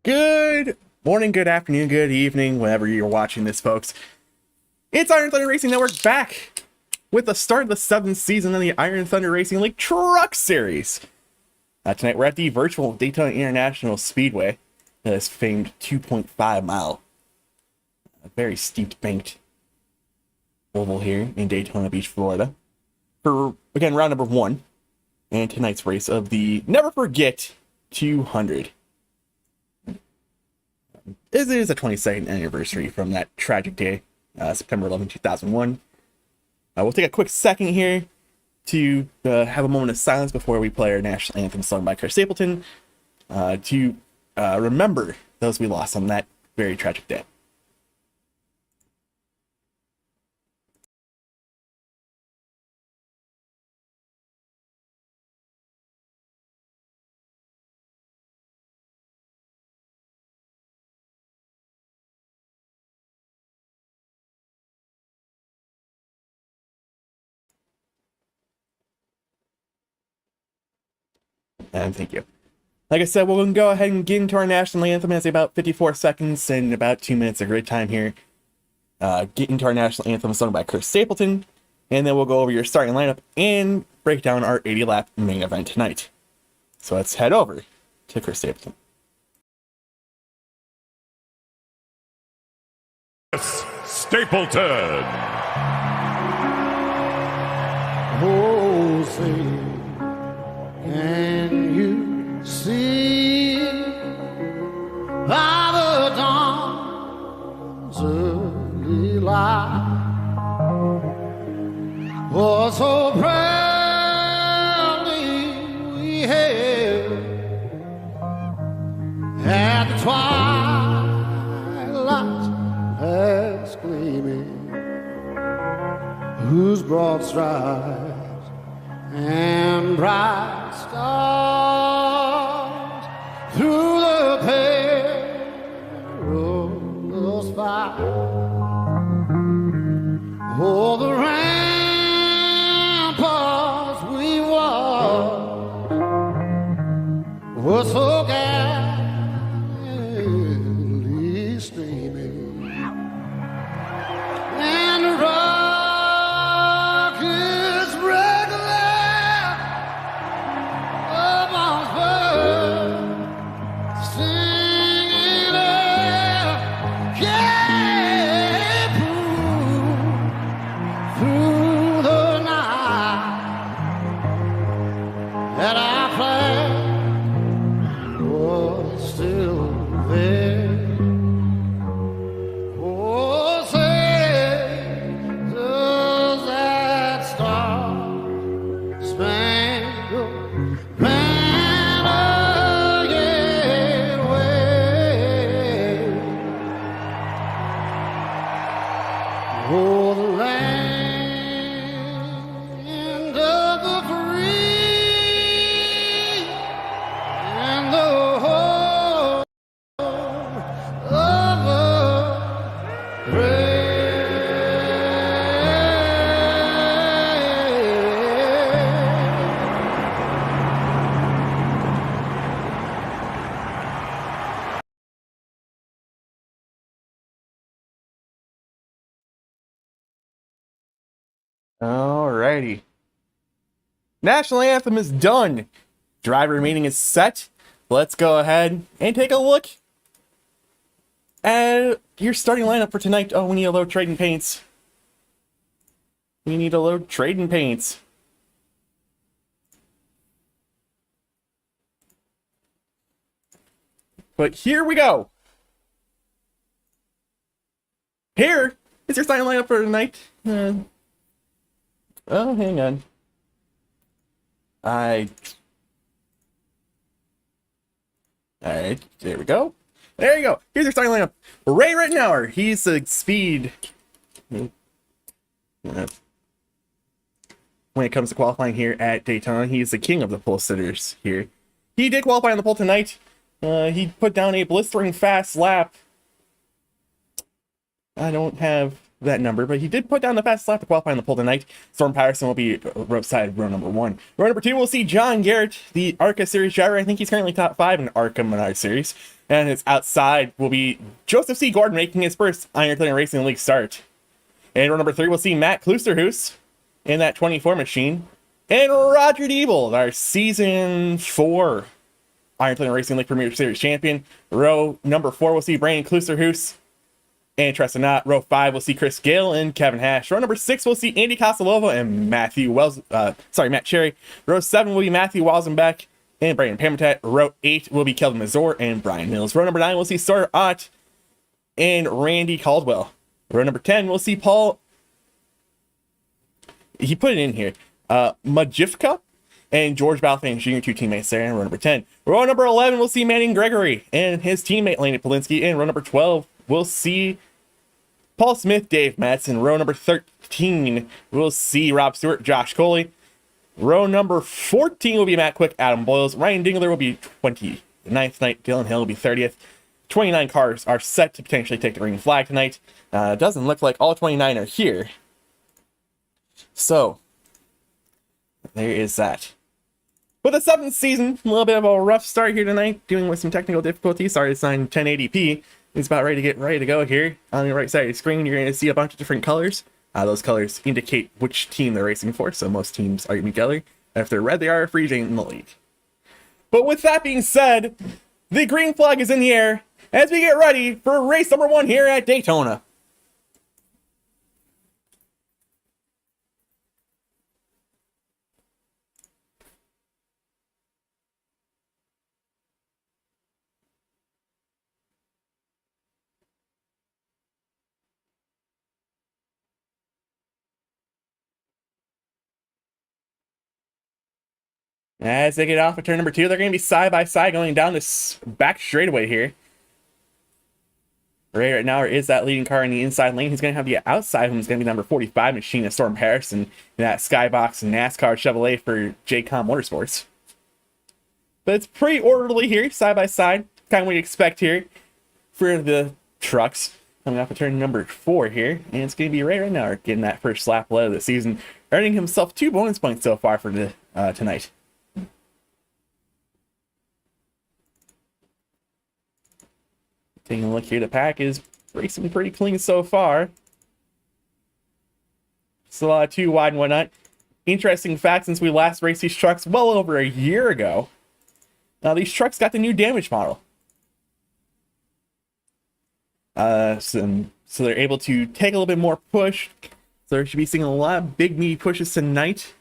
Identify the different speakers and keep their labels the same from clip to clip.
Speaker 1: Good morning, good afternoon, good evening, whenever you're watching this, folks. It's Iron Thunder Racing Network back with the start of the 7th season of the Iron Thunder Racing League Truck Series. Tonight we're at the virtual Daytona International Speedway, this famed 2.5 mile, very steep banked oval here in Daytona Beach, Florida, for, again, round number 1, and tonight's race of the Never Forget 200. This is the 22nd anniversary from that tragic day, September 11, 2001. We'll take a quick second here to have a moment of silence before we play our national anthem sung by Chris Stapleton to remember those we lost on that very tragic day. And thank you. Like I said, we're going to go ahead and get into our national anthem. It's about 54 seconds and about 2 minutes of grid time here. Get into our national anthem sung by Chris Stapleton, and then we'll go over your starting lineup and break down our 80-lap main event tonight. So let's head over to Chris Stapleton.
Speaker 2: Chris Stapleton.
Speaker 3: Oh, say, can you see by the dawn's early light what so proudly we hailed at the twilight's last gleaming, whose broad stripes and bright stars through the perilous fight. Oh, the ramparts we watched were so gallantly streaming, and the rockets singing out, yeah, through the night, that our flag was still there. Oh, say, does that star-spangled banner yet wave? Oh, the land of the free and the home of the brave.
Speaker 1: Alrighty. National anthem is done. Driver meeting is set. Let's go ahead and take a look at your starting lineup for tonight. Oh, we need to load trading paints. We need to load trading paints. But here we go. Here is your starting lineup for tonight. Oh, hang on. Alright, there we go. There you go. Here's your starting lineup. Ray Rittenauer. He's a speed. When it comes to qualifying here at Daytona, he's the king of the pole sitters here. He did qualify on the pole tonight. He put down a blistering fast lap. I don't have that number, but he did put down the fastest lap to qualify on the pole tonight. Storm Patterson will be roadside row number 1. Row number 2, we'll see John Garrett, the ARCA Series driver. I think he's currently top 5 in ARCA Menard Series. And his outside will be Joseph C. Gordon making his first Iron Thunder Racing League start. And row number 3, we'll see Matt Klusterhuis in that 24 machine. And Roger Diebel, our Season 4 Iron Thunder Racing League Premier Series champion. Row number 4, we'll see Brandon Klusterhuis and Tressa Knott. Row 5, we'll see Chris Gale and Kevin Hash. Row number 6, we'll see Andy Casalova and Matt Cherry. Row 7 will be Matthew Walzenbeck and Brandon Pamertat. Row 8 will be Kelvin Mazur and Brian Mills. Row number 9, we'll see Sawyer Ott and Randy Caldwell. Row number 10, we'll see Paul. He put it in here. Majivka and George Balfang Jr., 2 teammates there in row number 10. Row number 11, we'll see Manning Gregory and his teammate Landon Polinsky. In row number 12, we'll see Paul Smith, Dave Madsen. Row number 13, we'll see Rob Stewart, Josh Coley. Row number 14 will be Matt Quick, Adam Boyles. Ryan Dingler will be 29th tonight. Dylan Hill will be 30th. 29 cars are set to potentially take the green flag tonight. It doesn't look like all 29 are here. So, there is that. But the 7th season, a little bit of a rough start here tonight, dealing with some technical difficulties. Sorry to sign 1080p. It's about ready to go here. On the right side of the screen, you're going to see a bunch of different colors. Those colors indicate which team they're racing for, so most teams are going to be together. If they're red, they are a free agent in the league. But with that being said, the green flag is in the air as we get ready for race number 1 here at Daytona. As they get off of turn number 2, they're going to be side by side going down this back straightaway here. Right now is that leading car in the inside lane. He's going to have the outside one. He's going to be number 45 machine of Storm Harrison in that Skybox NASCAR Chevrolet for JCOM Motorsports. But it's pretty orderly here, side by side. Kind of what you expect here for the trucks. Coming off of turn number 4 here. And it's going to be right now getting that first lap lead of the season. Earning himself 2 bonus points so far for the tonight. Taking a look here, the pack is racing pretty clean so far. Still 2 wide and whatnot. Interesting fact, since we last raced these trucks well over a year ago, now these trucks got the new damage model. So they're able to take a little bit more push. So they should be seeing a lot of big meaty pushes tonight.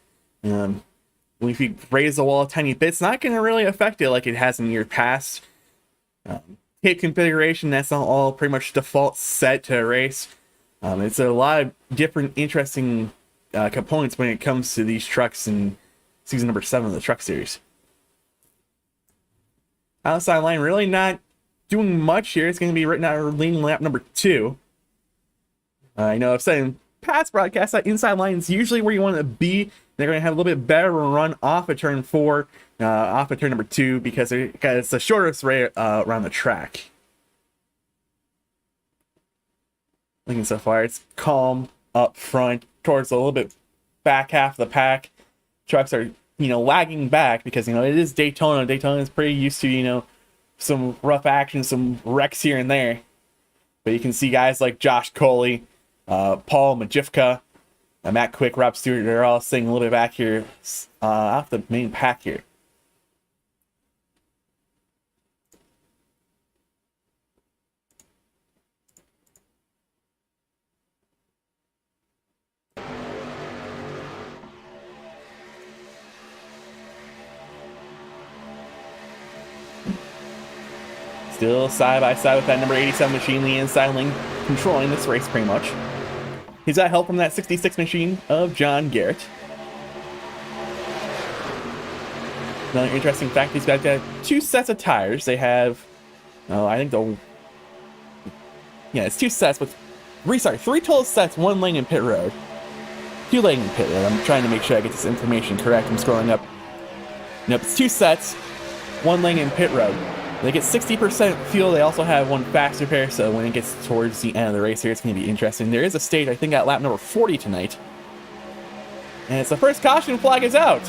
Speaker 1: If you raise the wall a tiny bit, it's not going to really affect it like it has in years past. Tape configuration, that's all pretty much default set to a race. It's a lot of different interesting components when it comes to these trucks in season number 7 of the Truck Series. Outside line really not doing much here. It's going to be right now leading lap number 2. I know I've said in past broadcasts that inside line is usually where you want to be. They're going to have a little bit better run off of turn 4, off of turn number 2, because it's the shortest way around the track. Looking so far, it's calm up front towards a little bit back half of the pack. Trucks are, lagging back because, it is Daytona. Daytona is pretty used to, some rough action, some wrecks here and there. But you can see guys like Josh Coley, Paul Majivka, Matt Quick, Rob Stewart, they're all sitting a little bit back here off the main pack here. Still side by side with that number 87 machine, the inside lane, controlling this race pretty much. He's got help from that 66 machine of John Garrett. Another interesting fact, these guys got 2 sets of tires. They have, it's 2 sets with 3 total sets, 1 laying in pit road. 2 laying in pit road. I'm trying to make sure I get this information correct. I'm scrolling up. Nope, it's 2 sets, 1 laying in pit road. They get 60% fuel. They also have one fast repair, so when it gets towards the end of the race here, it's going to be interesting. There is a stage, I think, at lap number 40 tonight. And it's the first caution flag is out.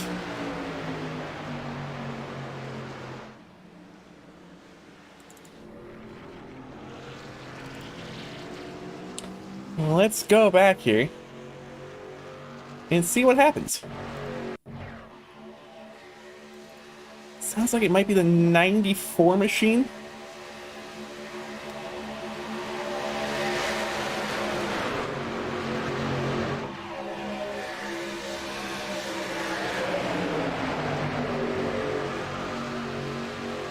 Speaker 1: Well, let's go back here and see what happens. Sounds like it might be the 94 machine.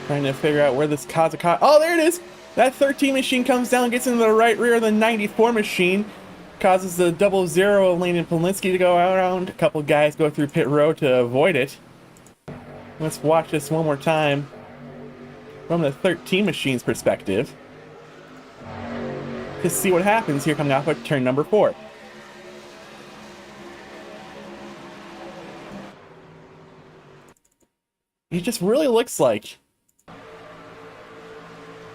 Speaker 1: Trying to figure out where this Kazakh. Oh, there it is! That 13 machine comes down, gets into the right rear of the 94 machine, causes the 00 of Landon Polinsky to go around. A couple guys go through pit road to avoid it. Let's watch this one more time from the 13 machine's perspective to see what happens here coming off of turn number 4. It just really looks like...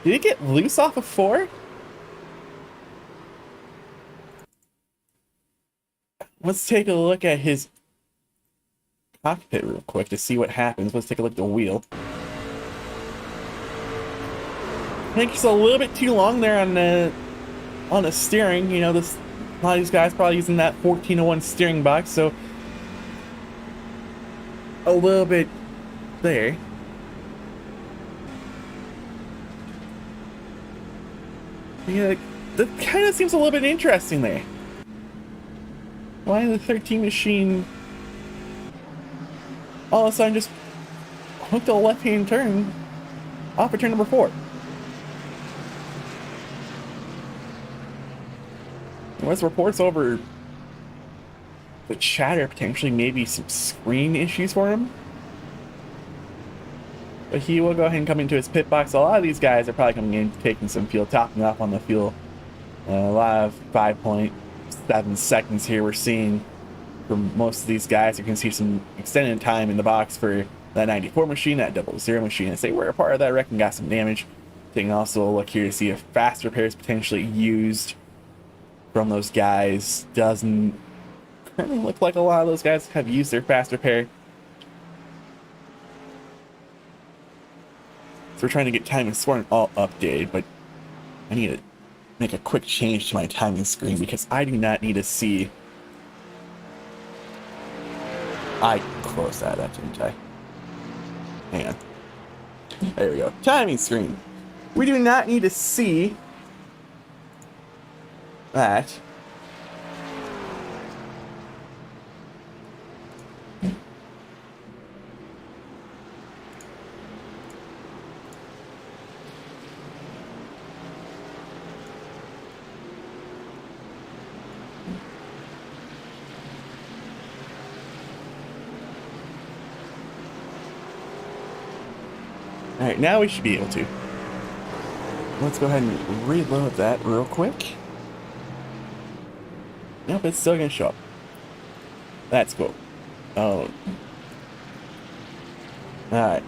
Speaker 1: Did it get loose off of 4? Let's take a look at his cockpit real quick to see what happens. Let's take a look at the wheel. I think it's a little bit too long there on the steering. You know, a lot of these guys probably using that 1401 steering box, so a little bit there. Yeah, that kind of seems a little bit interesting there. Why the 13 machine all of a sudden just hooked a left-hand turn off of turn number 4? There's reports over the chatter, potentially maybe some screen issues for him. But he will go ahead and come into his pit box. A lot of these guys are probably coming in, taking some fuel, topping off on the fuel. A lot of 5.7 seconds here we're seeing from most of these guys. You can see some extended time in the box for that 94 machine, that 00 machine. As they were a part of that wreck and got some damage. Taking also a look here to see if fast repairs potentially used from those guys. Doesn't currently look like a lot of those guys have used their fast repair. So we're trying to get timing scoring all updated, but I need to make a quick change to my timing screen because I do not need to see. I closed that up, didn't I? Hang on. There we go. Timing screen. We do not need to see that. Alright, now we should be able to. Let's go ahead and reload that real quick. Nope, it's still gonna show up. That's cool. Oh. Alright.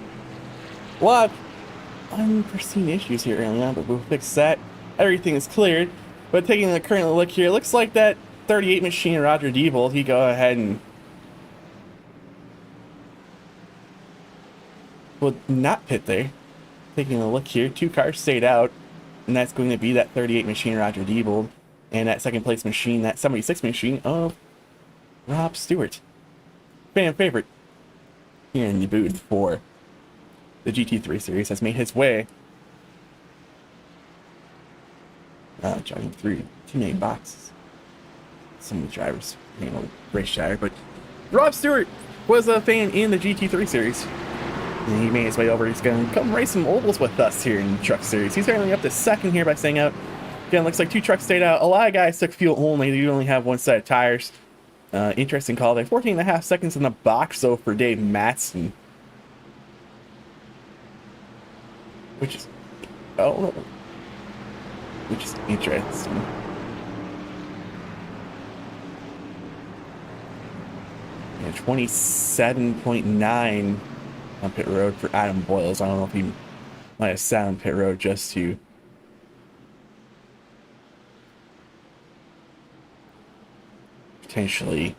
Speaker 1: A lot of unforeseen issues here early on, but we'll fix that. Everything is cleared. But taking a current look here, it looks like that 38 machine Roger Diebold, he go ahead and will not pit there. Taking a look here, 2 cars stayed out, and that's going to be that 38 machine Roger Diebold and that second place machine, that 76 machine of Rob Stewart. Fan favorite here in the booth for the GT3 series has made his way jogging through teammate boxes. Some of the drivers, you know, race chatter, but Rob Stewart was a fan in the GT3 series. And he made his way over. He's going to come race some ovals with us here in the Truck Series. He's currently up to second here by staying out. Again, looks like 2 trucks stayed out. A lot of guys took fuel only. They only have 1 set of tires. Interesting call there. 14.5 seconds in the box, though, for Dave Matson. Which is... oh, which is interesting. Yeah, 27.9 on pit road for Adam Boyles. I don't know if he Might have sat on pit road just to potentially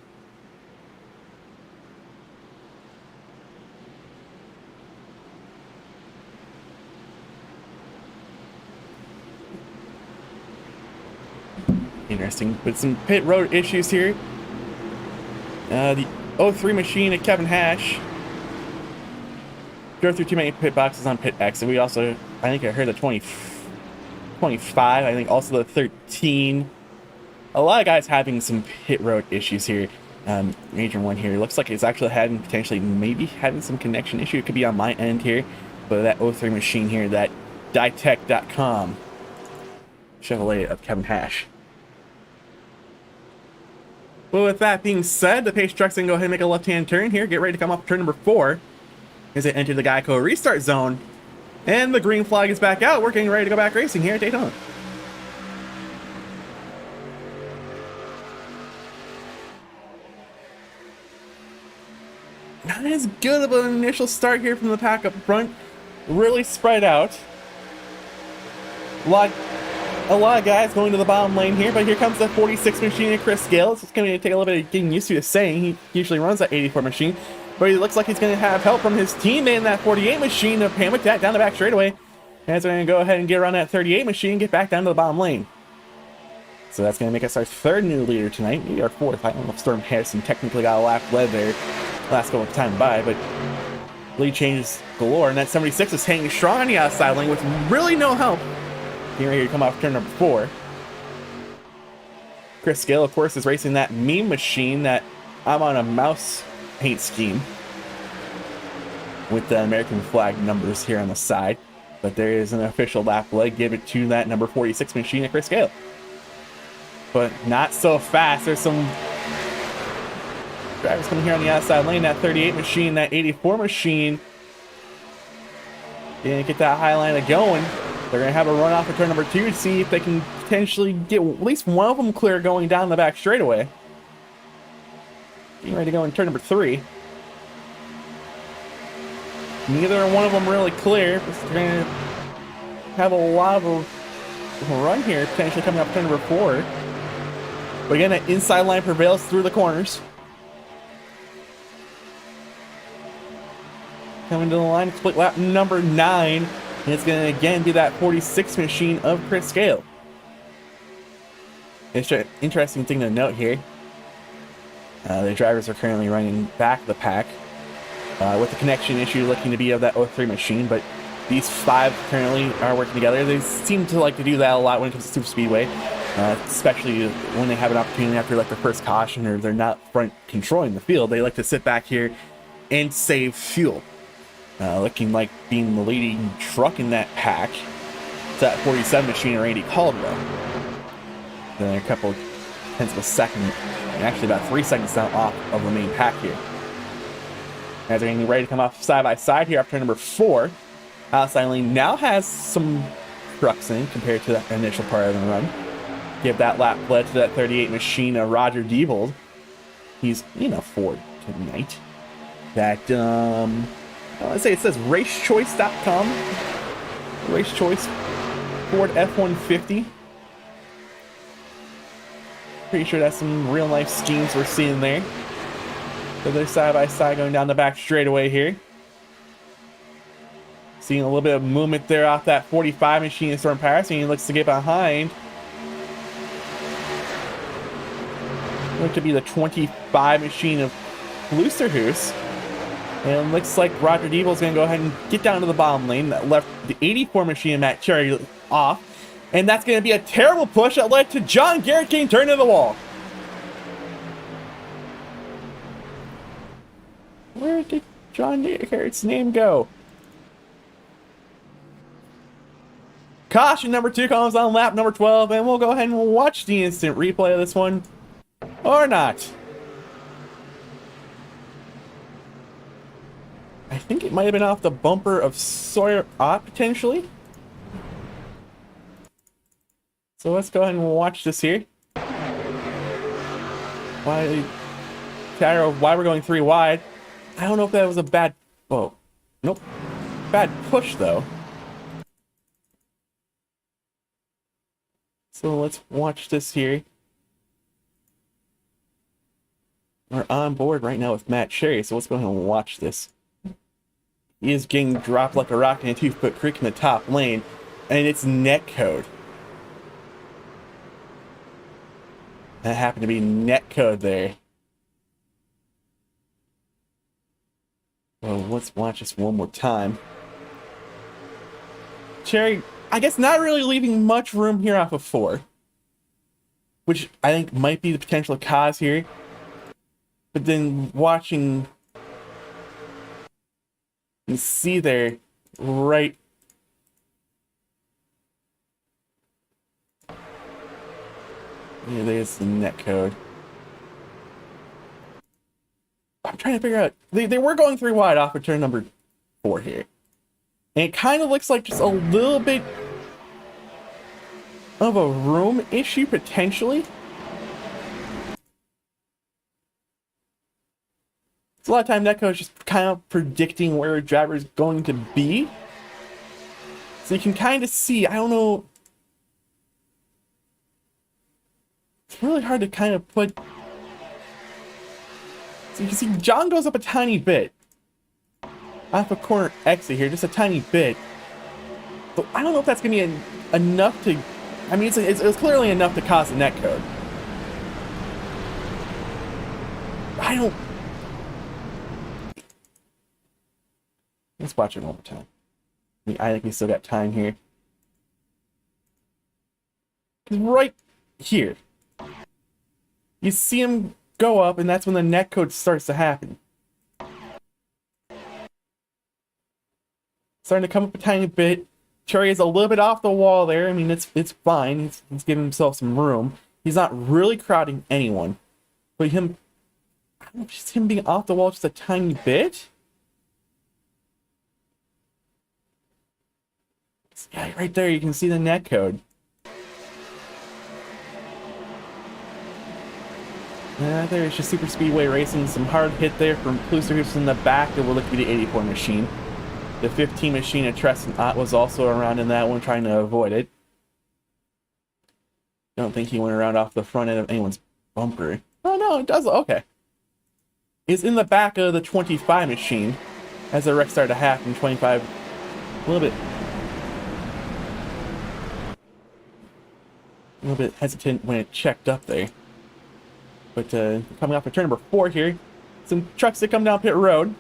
Speaker 1: interesting. With some pit road issues here. The 03 machine at Kevin Hash drove through too many pit boxes on pit X, and we also, I think I heard the 25, I think also the 13. A lot of guys having some pit road issues here. Major one here looks like it's actually having potentially maybe having some connection issue. It could be on my end here, but that 03 machine here, that Ditech.com Chevrolet of Kevin Hash. Well, with that being said, the Pace truck's gonna go ahead and make a left-hand turn here. Get ready to come off turn number 4 as they enter the Geico restart zone. And the green flag is back out. We're getting ready to go back racing here at Daytona. Not as good of an initial start here from the pack up front. Really spread out. A lot of guys going to the bottom lane here, but here comes the 46 machine of Chris Gale. It's going to take a little bit of getting used to saying. He usually runs that 84 machine, but he looks like he's going to have help from his teammate in that 48 machine of Pam with that down the back straightaway. And so we're going to go ahead and get around that 38 machine and get back down to the bottom lane. So that's going to make us our third new leader tonight, maybe our fourth. I don't know if Storm Harrison technically got a lap led there last couple of time by, but lead changes galore. And that 76 is hanging strong on the outside lane with really no help. Here to come off turn number 4. Chris Gill, of course, is racing that meme machine that I'm on a mouse paint scheme with the American flag numbers here on the side. But there is an official lap leg. Give it to that number 46 machine at Chris Gill. But not so fast. There's some drivers coming here on the outside lane. That 38 machine, that 84 machine. Didn't get that high line going. They're going to have a run off of turn number 2 to see if they can potentially get at least one of them clear going down the back straightaway. Getting ready to go in turn number 3. Neither one of them really clear. They're going to have a lot of a run here, potentially coming up turn number 4. But again, that inside line prevails through the corners. Coming to the line, split lap number 9. And it's going to again be that 46 machine of Chris Gale. Interesting thing to note here. The drivers are currently running back the pack with the connection issue looking to be of that 03 machine. But these 5 currently are working together. They seem to like to do that a lot when it comes to super speedway. Especially when they have an opportunity after like the first caution or they're not front controlling the field. They like to sit back here and save fuel. Looking like being the leading truck in that pack. It's that 47 machine, Randy Caldwell. Then a couple tenths of a second, and actually about 3 seconds down off of the main pack here. As they're getting ready to come off side by side here after number 4. Outside lane now has some trucks in compared to that initial part of the run. Give that lap led to that 38 machine of Roger Diebold. He's in a Ford tonight. That, let's say it says racechoice.com. Race Choice Ford F-150. Pretty sure that's some real life schemes we're seeing there. So they're side by side going down the back straightaway here. Seeing a little bit of movement there off that 45 machine in Storm Patterson. He looks to get behind. Look to be the 25 machine of Lusterhoos. And it looks like Roger Diebel's going to go ahead and get down to the bottom lane. That left the 84 machine of Matt Cherry off. And that's going to be a terrible push that led to John Garrett getting turned into the wall. Where did John Garrett's name go? Caution number 2 comes on lap number 12. And we'll go ahead and watch the instant replay of this one. Or not. I think it might have been off the bumper of Sawyer Ott, potentially. So let's go ahead and watch this here. Why we're going 3 wide. I don't know if that was a bad... Oh, nope. Bad push, though. So let's watch this here. We're on board right now with Matt Cherry, so let's go ahead and watch this. He is getting dropped like a rock in a 2-foot creek in the top lane, and it's netcode. That happened to be netcode there. Well, let's watch this one more time. Cherry, I guess not really leaving much room here off of 4. Which I think might be the potential cause here. But then watching... You see there, right... Yeah, there's the netcode. I'm trying to figure out... They were going 3 wide off of turn number 4 here. And it kind of looks like just a little bit of a room issue, potentially. It's a lot of time netcode is just kind of predicting where a driver is going to be. So you can kind of see, I don't know... It's really hard to kind of put... So you can see John goes up a tiny bit. Off a corner exit here, just a tiny bit. But I don't know if that's going to be enough to... I mean, it's clearly enough to cause a netcode. I don't... Let's watch it one more time. I think we still got time here. Right here. You see him go up, and that's when the netcode starts to happen. Starting to come up a tiny bit. Cherry is a little bit off the wall there. I mean, it's fine. He's giving himself some room. He's not really crowding anyone. But him... I don't know if it's him being off the wall just a tiny bit. Yeah, right there, you can see the netcode. There's just Super Speedway Racing. Some hard hit there from Kluser, who's in the back. That will look to be the 84 machine. The 15 machine at Treston Ott was also around in that one, trying to avoid it. Don't think he went around off the front end of anyone's bumper. Oh no, it does. Okay. Is in the back of the 25 machine as the wreck started to happen. 25, a little bit hesitant when it checked up there. But coming off of turn number 4 here, some trucks that come down pit road.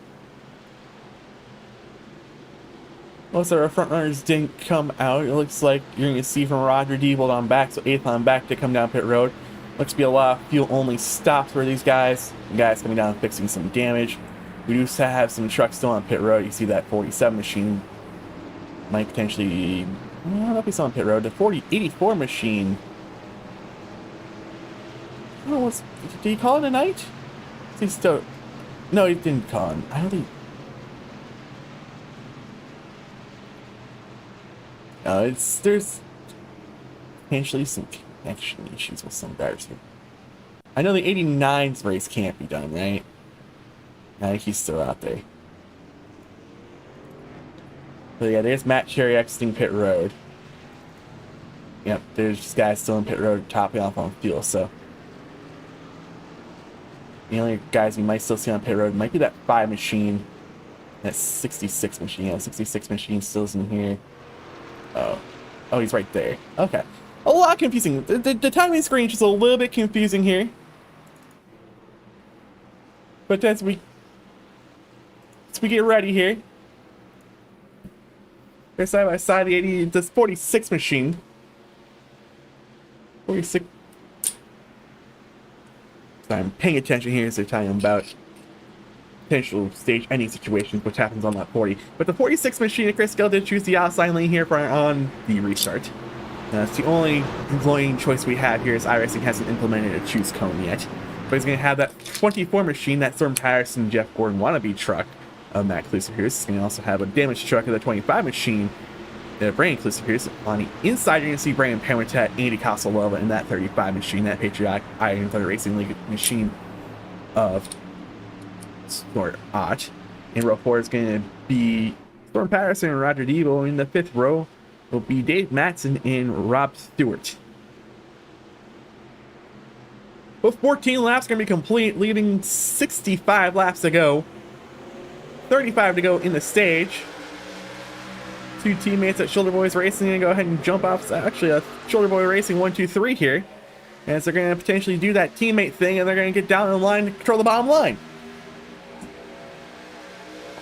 Speaker 1: Most of our front runners didn't come out. It looks like you're going to see from Roger Diebold on back, so 8th on back to come down pit road. Looks to be a lot of fuel-only stops for these guys. The guys coming down and fixing some damage. We do have some trucks still on pit road. You see that 47 machine might potentially... I don't know if he's on pit road. The 84 machine... I don't know what's... Did he call it a night? Is he still... No, he didn't call it. I don't think... there's potentially some connection issues with some drivers here. I know the 89's race can't be done, right? I think he's still out there. But yeah, there's Matt Cherry exiting pit road. Yep, there's just guys still in pit road topping off on fuel, so... The only guys you might still see on pit road might be that 5 machine. That 66 machine. Yeah, 66 machine still isn't here. Oh, he's right there. Okay. A lot confusing. The timing screen is just a little bit confusing here. But as we get ready here. They're side by side, the 46 machine. 46. So I'm paying attention here as they're telling them about potential stage ending situations, which happens on that 40. But the 46 machine, Chris Gill did choose the outside lane here on the restart. It's the only employing choice we have here, as iRacing hasn't implemented a choose cone yet. But he's going to have that 24 machine, that Storm Patterson, Jeff Gordon wannabe truck of Matt Kluser here. He's going to also have a damaged truck of the 25 machine, Brandon Kluser here. On the inside, you're going to see Brandon Permatat, Andy Casalova in that 35 machine, that Patriotic Iron Thunder Racing League machine of Storm Ott. In row 4 is going to be Storm Patterson and Roger Devo. In the 5th row will be Dave Matson and Rob Stewart. With 14 laps going to be complete, leaving 65 laps to go. 35 to go in the stage. Two teammates at Shoulder Boys Racing going to go ahead and jump off. Actually, Shoulder Boy Racing 1, 2, 3 here. As they're going to potentially do that teammate thing, and they're going to get down in line to control the bottom line.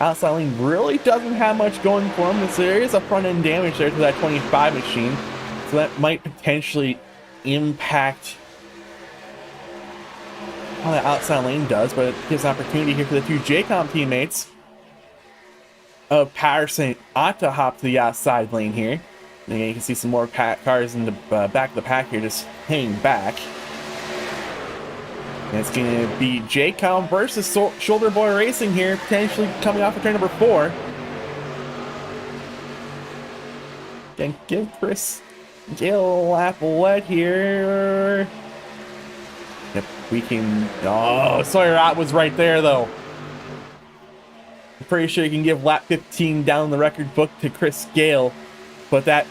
Speaker 1: Outside lane really doesn't have much going for them. There is a front end damage there to that 25 machine. So that might potentially impact how the outside lane does, but it gives an opportunity here for the two JCOM teammates of Patterson ought to hop to the outside lane here. And again, you can see some more cars in the back of the pack here just hanging back. And it's going to be JCOM versus Shoulder Boy Racing here, potentially coming off of turn number 4. Again, give Chris Gale a lap wet here. Yep, we can... Oh, Sawyer Ott was right there, though. I'm pretty sure you can give lap 15 down the record book to Chris Gale, but that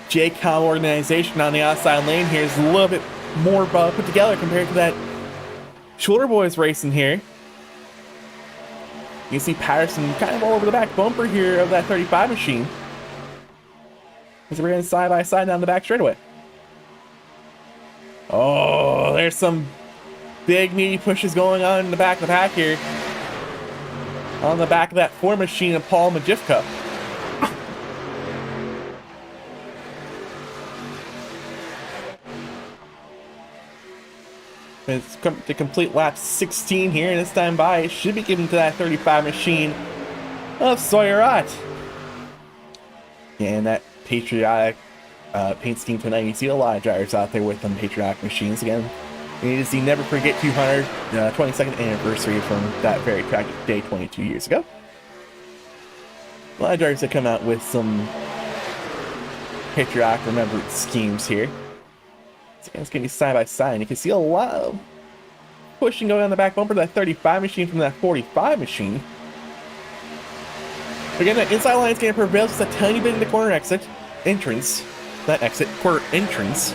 Speaker 1: JCOM organization on the outside lane here is a little bit more put together compared to that Shoulder Boys Racing here. You can see Patterson kind of all over the back bumper here of that 35 machine. As we're going side by side down the back straightaway. Oh, there's some big meaty pushes going on in the back of the pack here. On the back of that 4 machine of Paul Majivka. It's come to complete lap 16 here, and this time by it should be given to that 35 machine of Sawyer Ott. And that patriotic paint scheme tonight. You see a lot of drivers out there with them patriotic machines again. And you see Never Forget 200 22nd anniversary from that very tragic day 22 years ago. A lot of drivers that come out with some patriotic remembered schemes here. So it's going to be side by side, and you can see a lot of pushing going on the back bumper, that 35 machine from that 45 machine. Again, that inside line is going to prevail just a tiny bit in the corner entrance. Quarter entrance.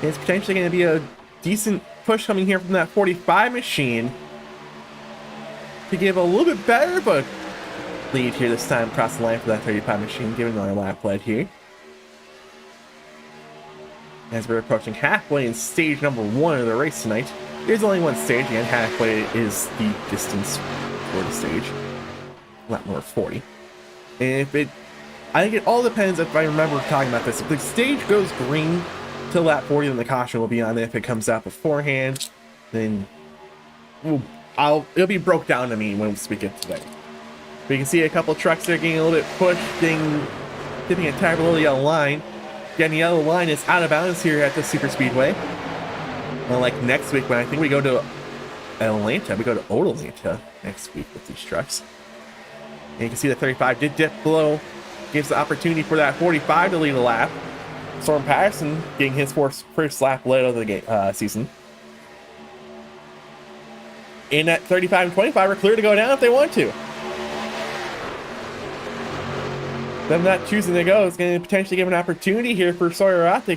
Speaker 1: And it's potentially going to be a decent push coming here from that 45 machine to give a little bit better of a lead here this time across the line for that 35 machine, giving another lap lead here. As we're approaching halfway in stage number 1 of the race tonight. There's only one stage, and halfway is the distance for the stage. Lap number 40. And I think it all depends if I remember talking about this. If the stage goes green till lap 40, then the caution will be on. If it comes out beforehand, then it'll be broke down to me once we get to that. But you can see a couple trucks there getting a little bit pushed, dipping a tire below the yellow line. Again, the yellow line is out of bounds here at the Super Speedway. Well, like next week, when I think we go to Atlanta, we go to Atlanta next week with these trucks. And you can see the 35 did dip below, gives the opportunity for that 45 to lead a lap. Storm Patterson getting his first lap led of the season. And that 35 and 25 are clear to go down if they want to. Them not choosing to go is going to potentially give an opportunity here for Sawyer Ott to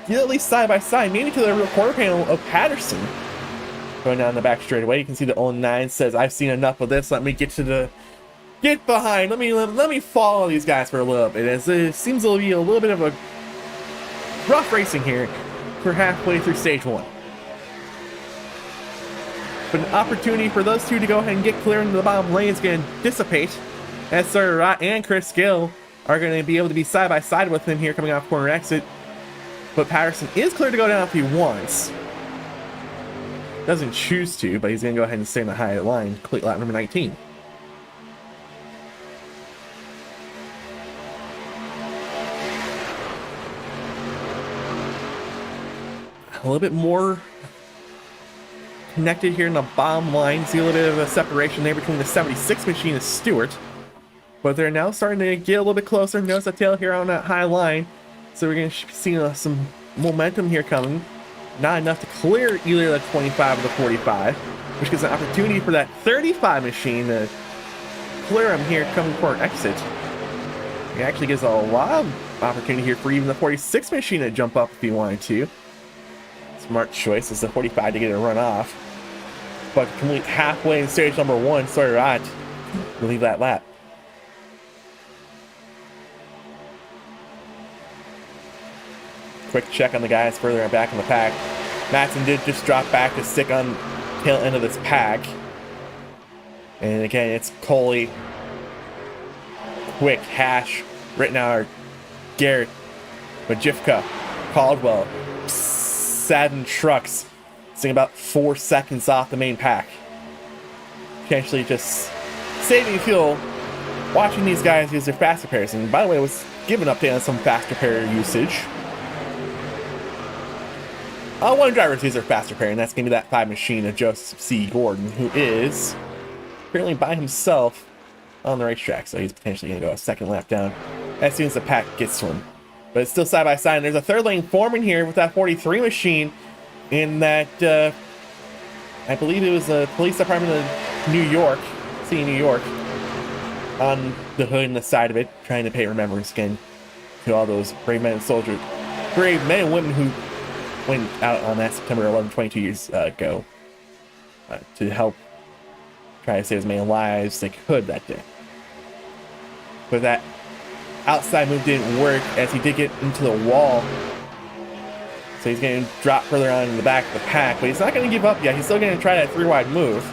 Speaker 1: get at least side by side, maybe to the rear quarter panel of Patterson. Going down the back straightaway, you can see the 09 says, "I've seen enough of this. Let me get behind. Let me follow these guys for a little bit." As it seems to be a little bit of a rough racing here for halfway through stage 1. But an opportunity for those two to go ahead and get clear into the bottom lane is going to dissipate, as Sawyer Ott and Chris Gill are going to be able to be side by side with him here coming off corner exit. But Patterson is clear to go down if he wants. Doesn't choose to, but he's going to go ahead and stay in the high line, complete lap number 19. A little bit more connected here in the bottom line. See a little bit of a separation there between the 76 machine and Stewart. But they're now starting to get a little bit closer. Notice the tail here on that high line. So we're going to see some momentum here coming. Not enough to clear either the 25 or the 45, which gives an opportunity for that 35 machine to clear him here coming for an exit. It actually gives a lot of opportunity here for even the 46 machine to jump up if he wanted to. Smart choice is the 45 to get a run off. But complete halfway in stage number 1, Sawyer will leave that lap. Quick check on the guys further back in the pack. Matson did just drop back to stick on tail end of this pack. And again, it's Coley, Quick, Hash, Rittenauer, Garrett, Majivka, Caldwell, 7 trucks, sitting about 4 seconds off the main pack. Potentially just saving fuel, watching these guys use their fast repairs. And by the way, I was given an update on some fast repair usage. One driver's use their fast repair, and that's going to be that 5 machine of Joseph C. Gordon, who is currently by himself on the racetrack, so he's potentially going to go a second lap down as soon as the pack gets to him. But it's still side by side, and there's a third lane foreman here with that 43 machine in that, I believe it was the police department of New York, city of New York, on the hood and the side of it, trying to pay remembrance again to all those brave men and soldiers, brave men and women who went out on that September 11, 22 years ago to help try to save as many lives as they could that day. But that outside move didn't work as he did get into the wall. So he's going to drop further on in the back of the pack, but he's not going to give up yet. He's still going to try that 3-wide move.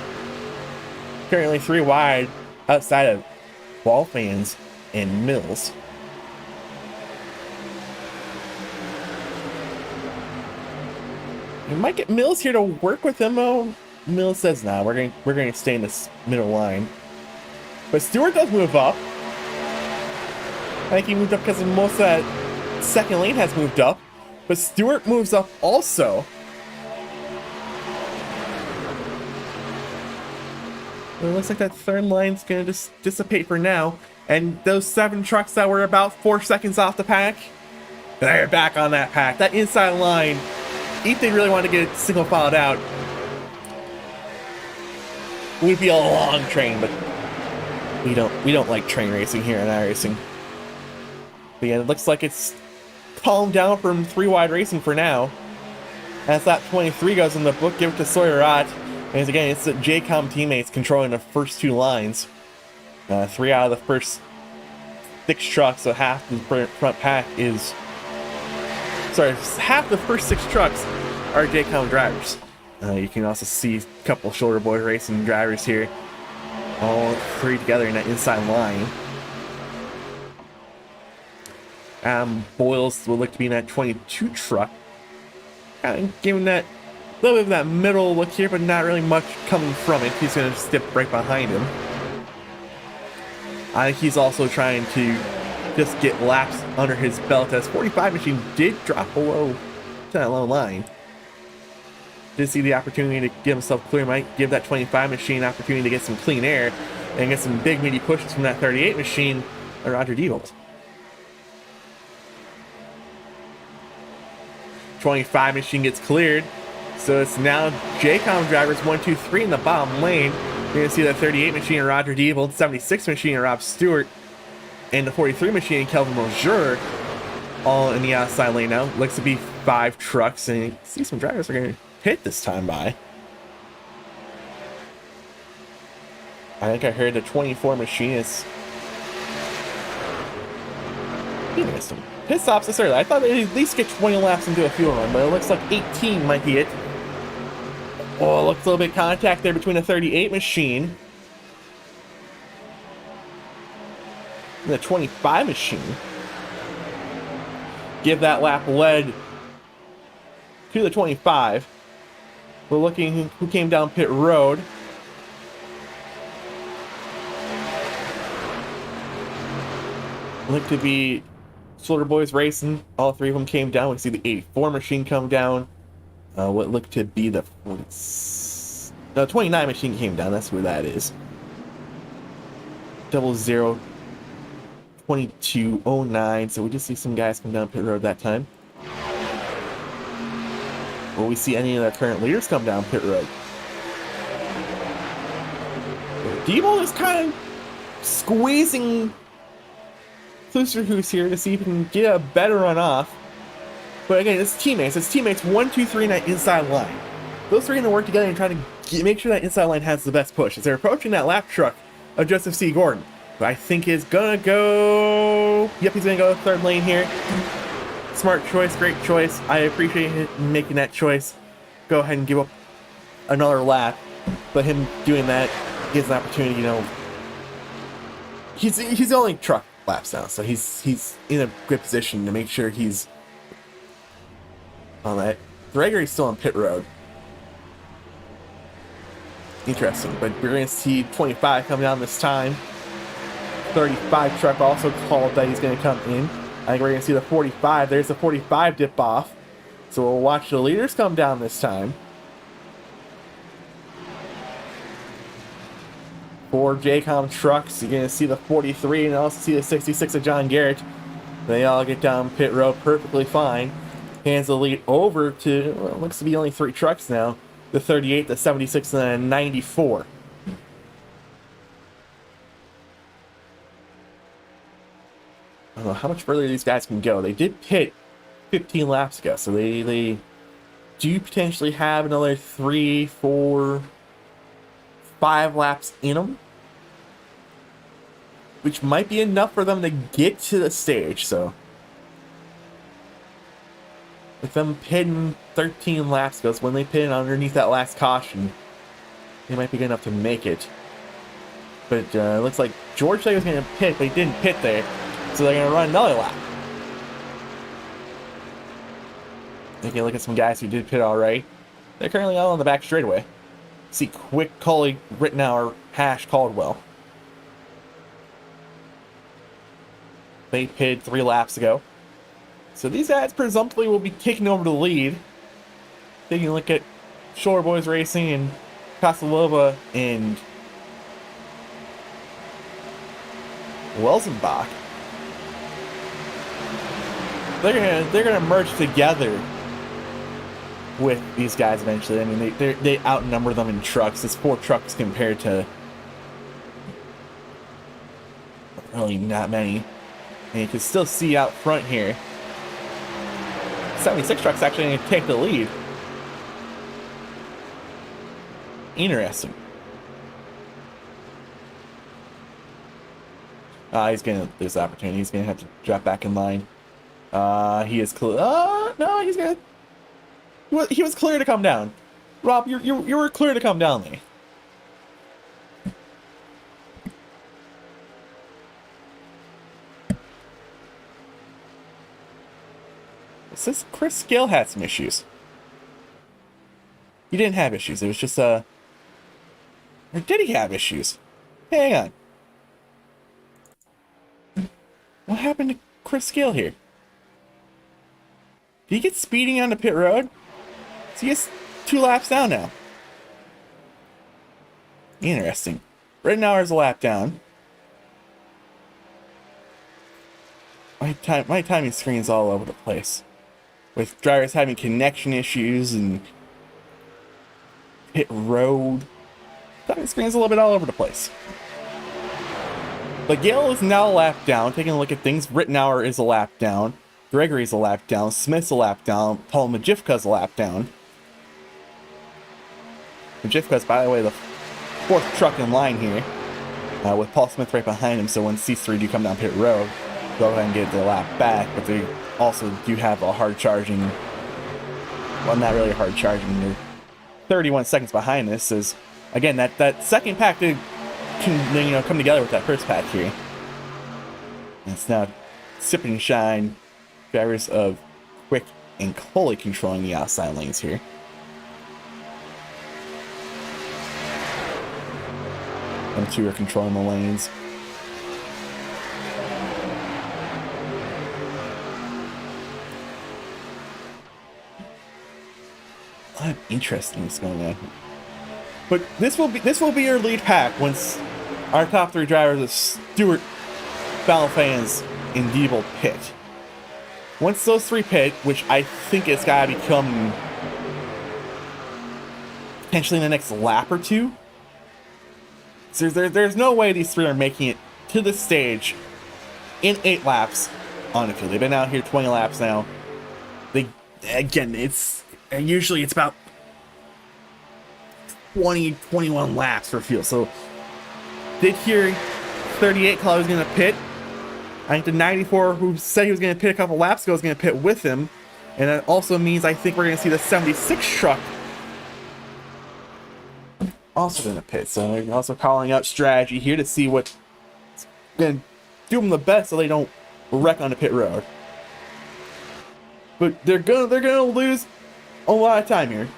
Speaker 1: Currently 3 wide outside of Wall fans and Mills. You might get Mills here to work with him. Oh, Mills says, nah, we're going to stay in this middle line. But Stewart does move up. I think he moved up because most of that second lane has moved up. But Stewart moves up also. It looks like that third line's going to just dissipate for now. And those 7 trucks that were about 4 seconds off the pack, they're back on that pack. That inside line, if they really want to get it single filed out, would be a long train, but we don't like train racing here in iRacing. But yeah, it looks like it's calmed down from 3-wide racing for now. As lap 23 goes in the book, give it to Sawyer Ott. And again, it's the JCOM teammates controlling the first 2 lines. 3 out of the first 6 trucks, so half the front pack is... Sorry, half the first 6 trucks are JCOM drivers. You can also see a couple shoulder boy racing drivers here. All 3 together in that inside line. Boyles will look to be in that 22 truck. Kind of giving that little bit of that middle look here, but not really much coming from it. He's going to step right behind him. I think he's also trying to just get laps under his belt, as 45 machine did drop below to that low line. Did see the opportunity to give himself clear, might give that 25 machine an opportunity to get some clean air and get some big meaty pushes from that 38 machine and Roger Diebold. 25 machine gets cleared, so it's now JCOM drivers 1, 2, 3 in the bottom lane. You're going to see the 38 machine and Roger Diebold, 76 machine and Rob Stewart, and the 43 machine and Kelvin Mosier all in the outside lane now. Looks to be 5 trucks, and you see some drivers are going to hit this time by. I think I heard the 24 machine is... He missed him. Pit stops this early. I thought they'd at least get 20 laps into a fuel run, but it looks like 18 might be it. Oh, looks a little bit of contact there between the 38 machine and the 25 machine. Give that lap lead to the 25. We're looking who came down pit road. Look to be Shoulder Boys Racing. All 3 of them came down. We see the 84 machine come down. What looked to be the 29 machine came down. That's where that is. 00 2209. So we just see some guys come down pit road that time. Will we see any of the current leaders come down pit road? Diebold is kind of squeezing Klusterhoos here to see if he can get a better run off. But again, it's teammates. It's teammates 1, 2, 3 in that inside line. Those three are going to work together and try to make sure that inside line has the best push. As they're approaching that lap truck of Joseph C. Gordon, who I think is going to go... Yep, he's going to go third lane here. Smart choice, great choice. I appreciate him making that choice. Go ahead and give up another lap. But him doing that gives an opportunity, you know... He's only truck laps now, so he's in a good position to make sure he's on that. Gregory's still on pit road. Interesting, but we're going to see 25 come down this time. 35 truck also called that he's going to come in. I think we're going to see the 45. There's the 45 dip off. So we'll watch the leaders come down this time. For JCOM trucks, you're going to see the 43 and also see the 66 of John Garrett. They all get down pit road perfectly fine. Hands the lead over to, well, looks to be only 3 trucks now. The 38, the 76, and the 94. I don't know how much further these guys can go. They did pit 15 laps ago, so they do potentially have another 3, 4, 5 laps in them, which might be enough for them to get to the stage. So with them pitting 13 laps ago, when they pit underneath that last caution, they might be good enough to make it. But it looks like George said he was going to pit, but he didn't pit there, so they're going to run another lap. Taking a look at some guys who did pit already. They're currently all on the back straightaway. See Quick, Cully, Rittenauer, Hash, Caldwell. They pitted 3 laps ago. So these guys presumptively will be taking over the lead. Taking a look at Shore Boys Racing and Kosalova and Welsenbach. They're gonna merge together with these guys eventually. I mean, they outnumber them in trucks. It's 4 trucks compared to really not many. And you can still see out front here, 76 trucks actually going to take the lead. Interesting. He's going to lose the opportunity. He's going to have to drop back in line. He is clear. No, he's going to... He was clear to come down. Rob, you were clear to come down there. It says Chris Gill had some issues. He didn't have issues. It was just or did he have issues? Hang on. What happened to Chris Gill here? Did he get speeding on the pit road? So he gets 2 laps down now. Interesting. Rittenauer's a lap down. My timing screen's all over the place, with drivers having connection issues and pit road. Timing screen's a little bit all over the place. But Gale is now a lap down. Taking a look at things, Rittenauer is a lap down. Gregory's a lap down. Smith's a lap down. Paul Majivka's a lap down. Majivka's, by the way, the 4th truck in line here, with Paul Smith right behind him. So when these 3 do come down pit road, go ahead and get the lap back. But they also do have a hard charging, well, not really a hard charging, they're 31 seconds behind this. Is again that second pack did come together with that first pack here. And it's now Sip and Shine, drivers of Quick and Coley, controlling the outside lanes here. Them 2 are controlling the lanes. A lot of interestingness going on. But this will be your lead pack once our top 3 drivers of Stewart, Balfans, and Diebel pit. Once those 3 pit, which I think it's gotta become potentially in the next lap or 2. So there's no way these 3 are making it to the stage in 8 laps on the field. They've been out here 20 laps now. They again, it's usually it's about 21 laps for fuel. So did hear 38 call he was going to pit. I think the 94 who said he was going to pit a couple laps ago is going to pit with him. And that also means I think we're going to see the 76 truck also going to pit. So they're also calling out strategy here to see what's going to do them the best so they don't wreck on the pit road. But they're gonna lose a lot of time here.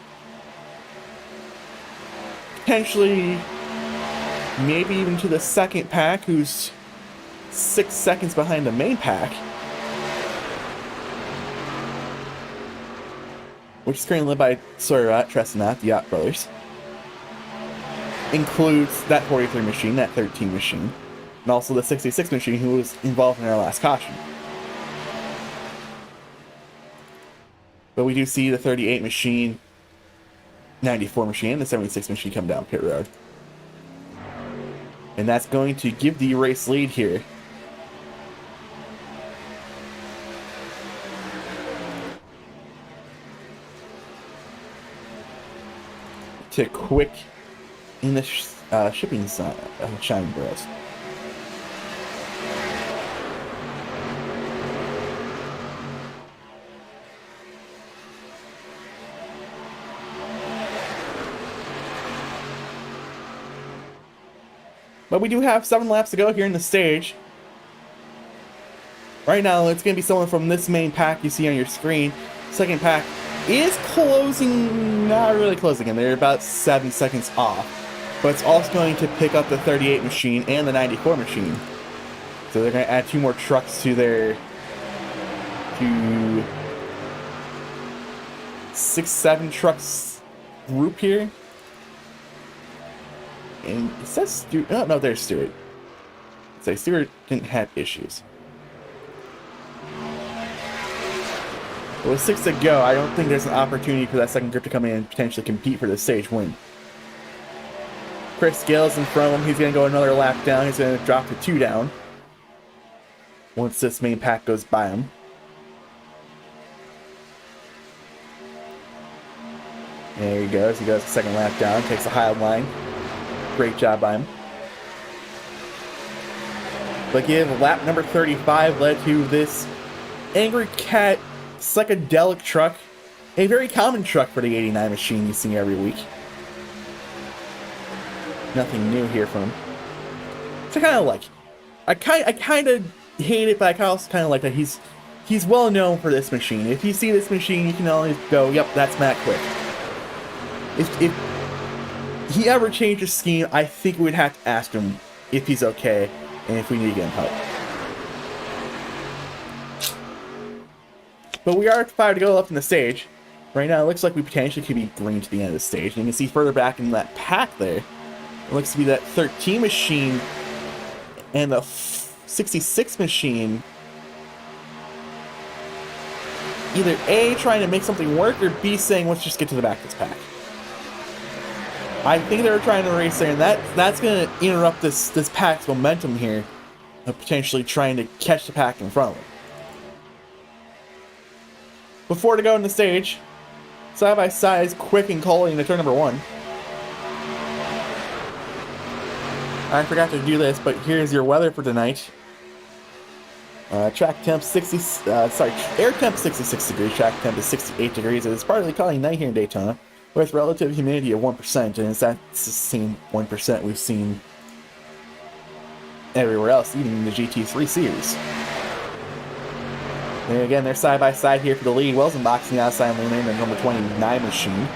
Speaker 1: Potentially, maybe even to the second pack, who's 6 seconds behind the main pack, which is currently led by Tresnat, the Yacht Brothers. Includes that 43 machine, that 13 machine, and also the 66 machine who was involved in our last caution. But we do see the 38 machine, 94 machine, and the 76 machine come down pit road. And that's going to give the race lead here. To Quick in the shipping side of Shine Bros. But we do have 7 laps to go here in the stage. Right now, it's going to be someone from this main pack you see on your screen. Second pack is closing, not really closing in. They're about 7 seconds off. But it's also going to pick up the 38 machine and the 94 machine. So they're going to add 2 more trucks to their 6-7 trucks group here. And it says Stewart. Oh, no, there's Stewart. Say Stewart didn't have issues. But with 6 to go, I don't think there's an opportunity for that second group to come in and potentially compete for the stage win. Chris Gale's in front of him. He's going to go another lap down. He's going to drop to 2 down once this main pack goes by him. There he goes. He goes the second lap down. Takes the high line. Great job by him. But give lap number 35 led to this Angry Cat psychedelic truck. A very common truck for the 89 machine you see every week. Nothing new here from him. So I kind of like. I kind of hate it, but I also kind of like that he's well known for this machine. If you see this machine, you can always go, "Yep, that's Matt Quick." If he ever changed his scheme, I think we'd have to ask him if he's okay and if we need to get him help. But we are at 5 to go left in the stage. Right now, it looks like we potentially could be green to the end of the stage. And you can see further back in that pack there, it looks to be that 13 machine and the 66 machine. Either A, trying to make something work, or B, saying, let's just get to the back of this pack. I think they were trying to race there, and that's going to interrupt this pack's momentum here of potentially trying to catch the pack in front of them. Before to go in the stage, side by side is Quick and Coley into turn number 1. I forgot to do this, but here's your weather for tonight. Track temp air temp 66 degrees, track temp is 68 degrees. It's partly cloudy night here in Daytona, with relative humidity of 1%, and that's the same 1% we've seen everywhere else, even in the GT3 series. And again, they're side by side here for the lead. Wells boxing outside lane in the number 29 machine.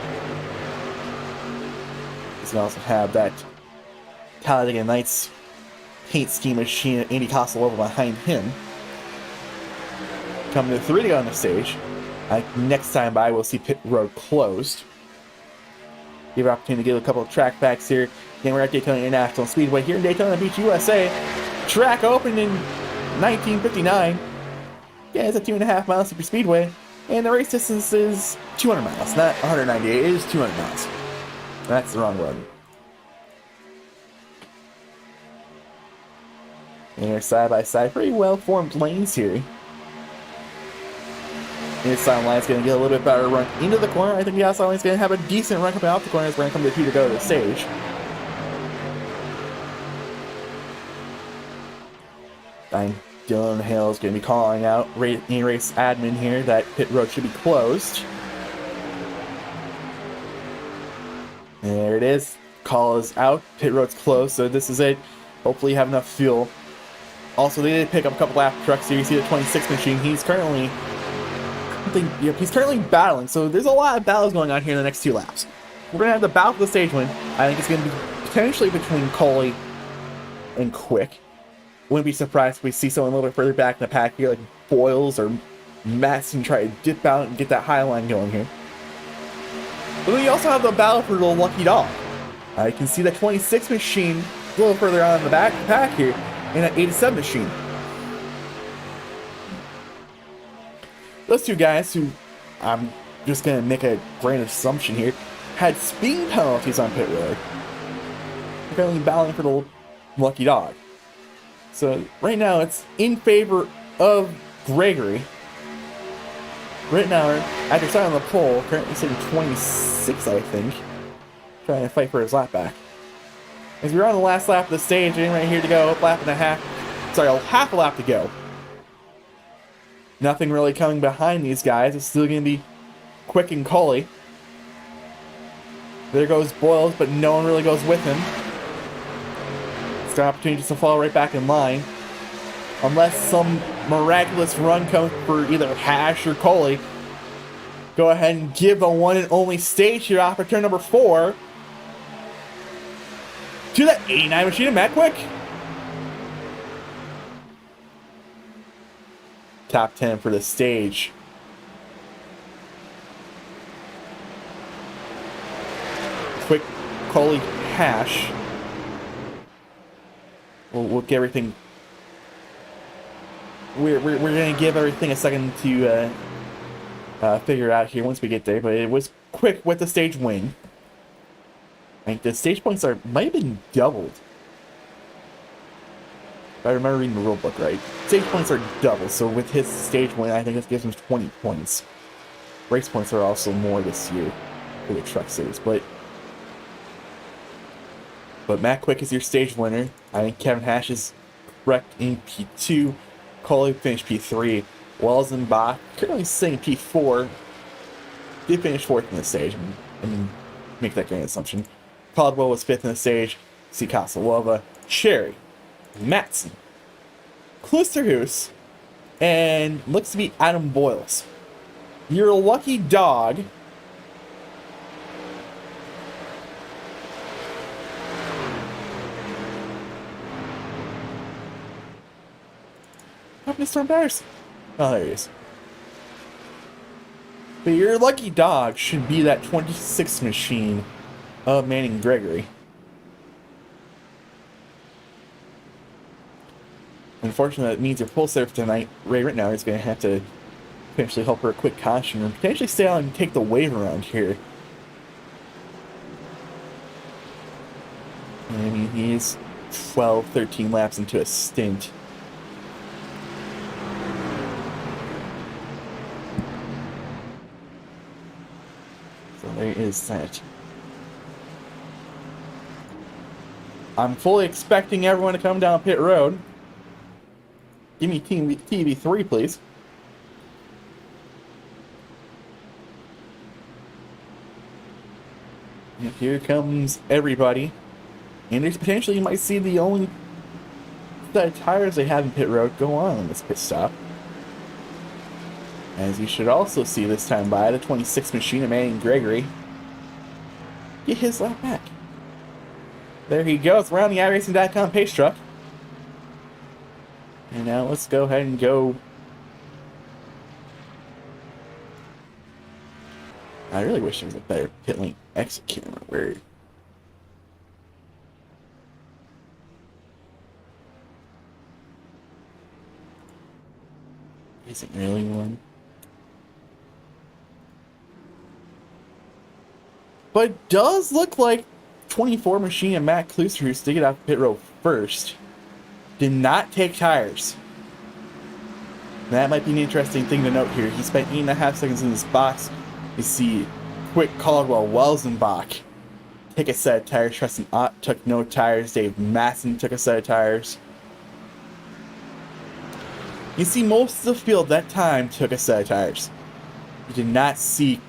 Speaker 1: He's gonna also have that Talladega Nights paint scheme machine at Andy Costello over behind him. Coming to 3 to go on the stage. Next time by, we'll see pit road closed. Give an opportunity to get a couple of track backs here. Again, we're at Daytona International Speedway here in Daytona Beach, USA. Track opened in 1959. Yeah, it's a 2.5 mile super speedway. And the race distance is 200 miles, not 198. It is 200 miles. That's the wrong road. And they're side by side, pretty well formed lanes here. Inside line's going to get a little bit better run into the corner. I think the outside line's going to have a decent run coming out the corner as we're going to come to two to go to the stage. Dylan Hale is going to be calling out in-race admin here that pit road should be closed. There it is. Call is out. Pit road's closed, so this is it. Hopefully you have enough fuel. Also, they did pick up a couple lap trucks here. You see the 26 machine. He's currently battling, so there's a lot of battles going on here in the next 2 laps. We're going to have the battle for the stage win. I think it's going to be potentially between Coley and Quick. Wouldn't be surprised if we see someone a little bit further back in the pack here, like Boyles or Matson, try to dip out and get that high line going here. But then you also have the battle for the lucky dog. I can see that 26 machine a little further on in the back of the pack here, and that 87 machine. Those two guys, who I'm just going to make a grand assumption here, had speeding penalties on pit road. They're currently battling for the lucky dog. So right now it's in favor of Gregory. Right now, after starting on the pole, currently sitting 26, I think, trying to fight for his lap back. As we're on the last lap of the stage, and right here to go, half a lap to go. Nothing really coming behind these guys. It's still going to be Quick and Coley. There goes Boyles, but no one really goes with him. It's got opportunity to fall right back in line. Unless some miraculous run comes for either Hash or Coley. Go ahead and give the one and only stage here off for turn number 4. To the 89 machine of Matt Quick. Top 10 for the stage. Quick, Coley, Hash. We'll get everything. We're gonna give everything a second to figure it out here once we get there. But it was Quick with the stage win. I think the stage points might have been doubled. If I remember reading the rule book right. Stage points are doubled, so with his stage win, I think this gives him 20 points. Race points are also more this year for the truck series, but Matt Quick is your stage winner. I think Kevin Hash is wrecked in P2. Coley finished P3. Wells and Bach currently sitting P4. Did finish 4th in the stage. And make that grand assumption. Caldwell was 5th in the stage. See Kasalova, Cherry, Matson, Klusterhuis, and looks to be Adam Boyles. Your lucky dog. What happened to Storm Bears? Oh, there he is. But your lucky dog should be that 26 machine of Manning Gregory. Unfortunately, that means your pole surf tonight, right now, is going to have to potentially help her a quick caution and potentially stay on and take the wave around here. I mean, he's 12, 13 laps into a stint. So there is that. I'm fully expecting everyone to come down pit road. Give me TV3, please. And here comes everybody. And there's potentially, you might see the only set of tires they have in pit road go on this pit stop. As you should also see this time by the 26 machine of Manning Gregory get his lap back. There he goes, around the iRacing.com pace truck. And now let's go ahead and go. I really wish there was a better pit lane exit camera where isn't really one. But it does look like 24 machine and Matt Klusterhuis to get out the pit road first. Did not take tires. That might be an interesting thing to note here. He spent 8.5 seconds in this box. You see Quick Caldwell, Welzenbach take a set of tires. Tristan Ott took no tires. Dave Matson took a set of tires. You see most of the field that time took a set of tires. You did not see,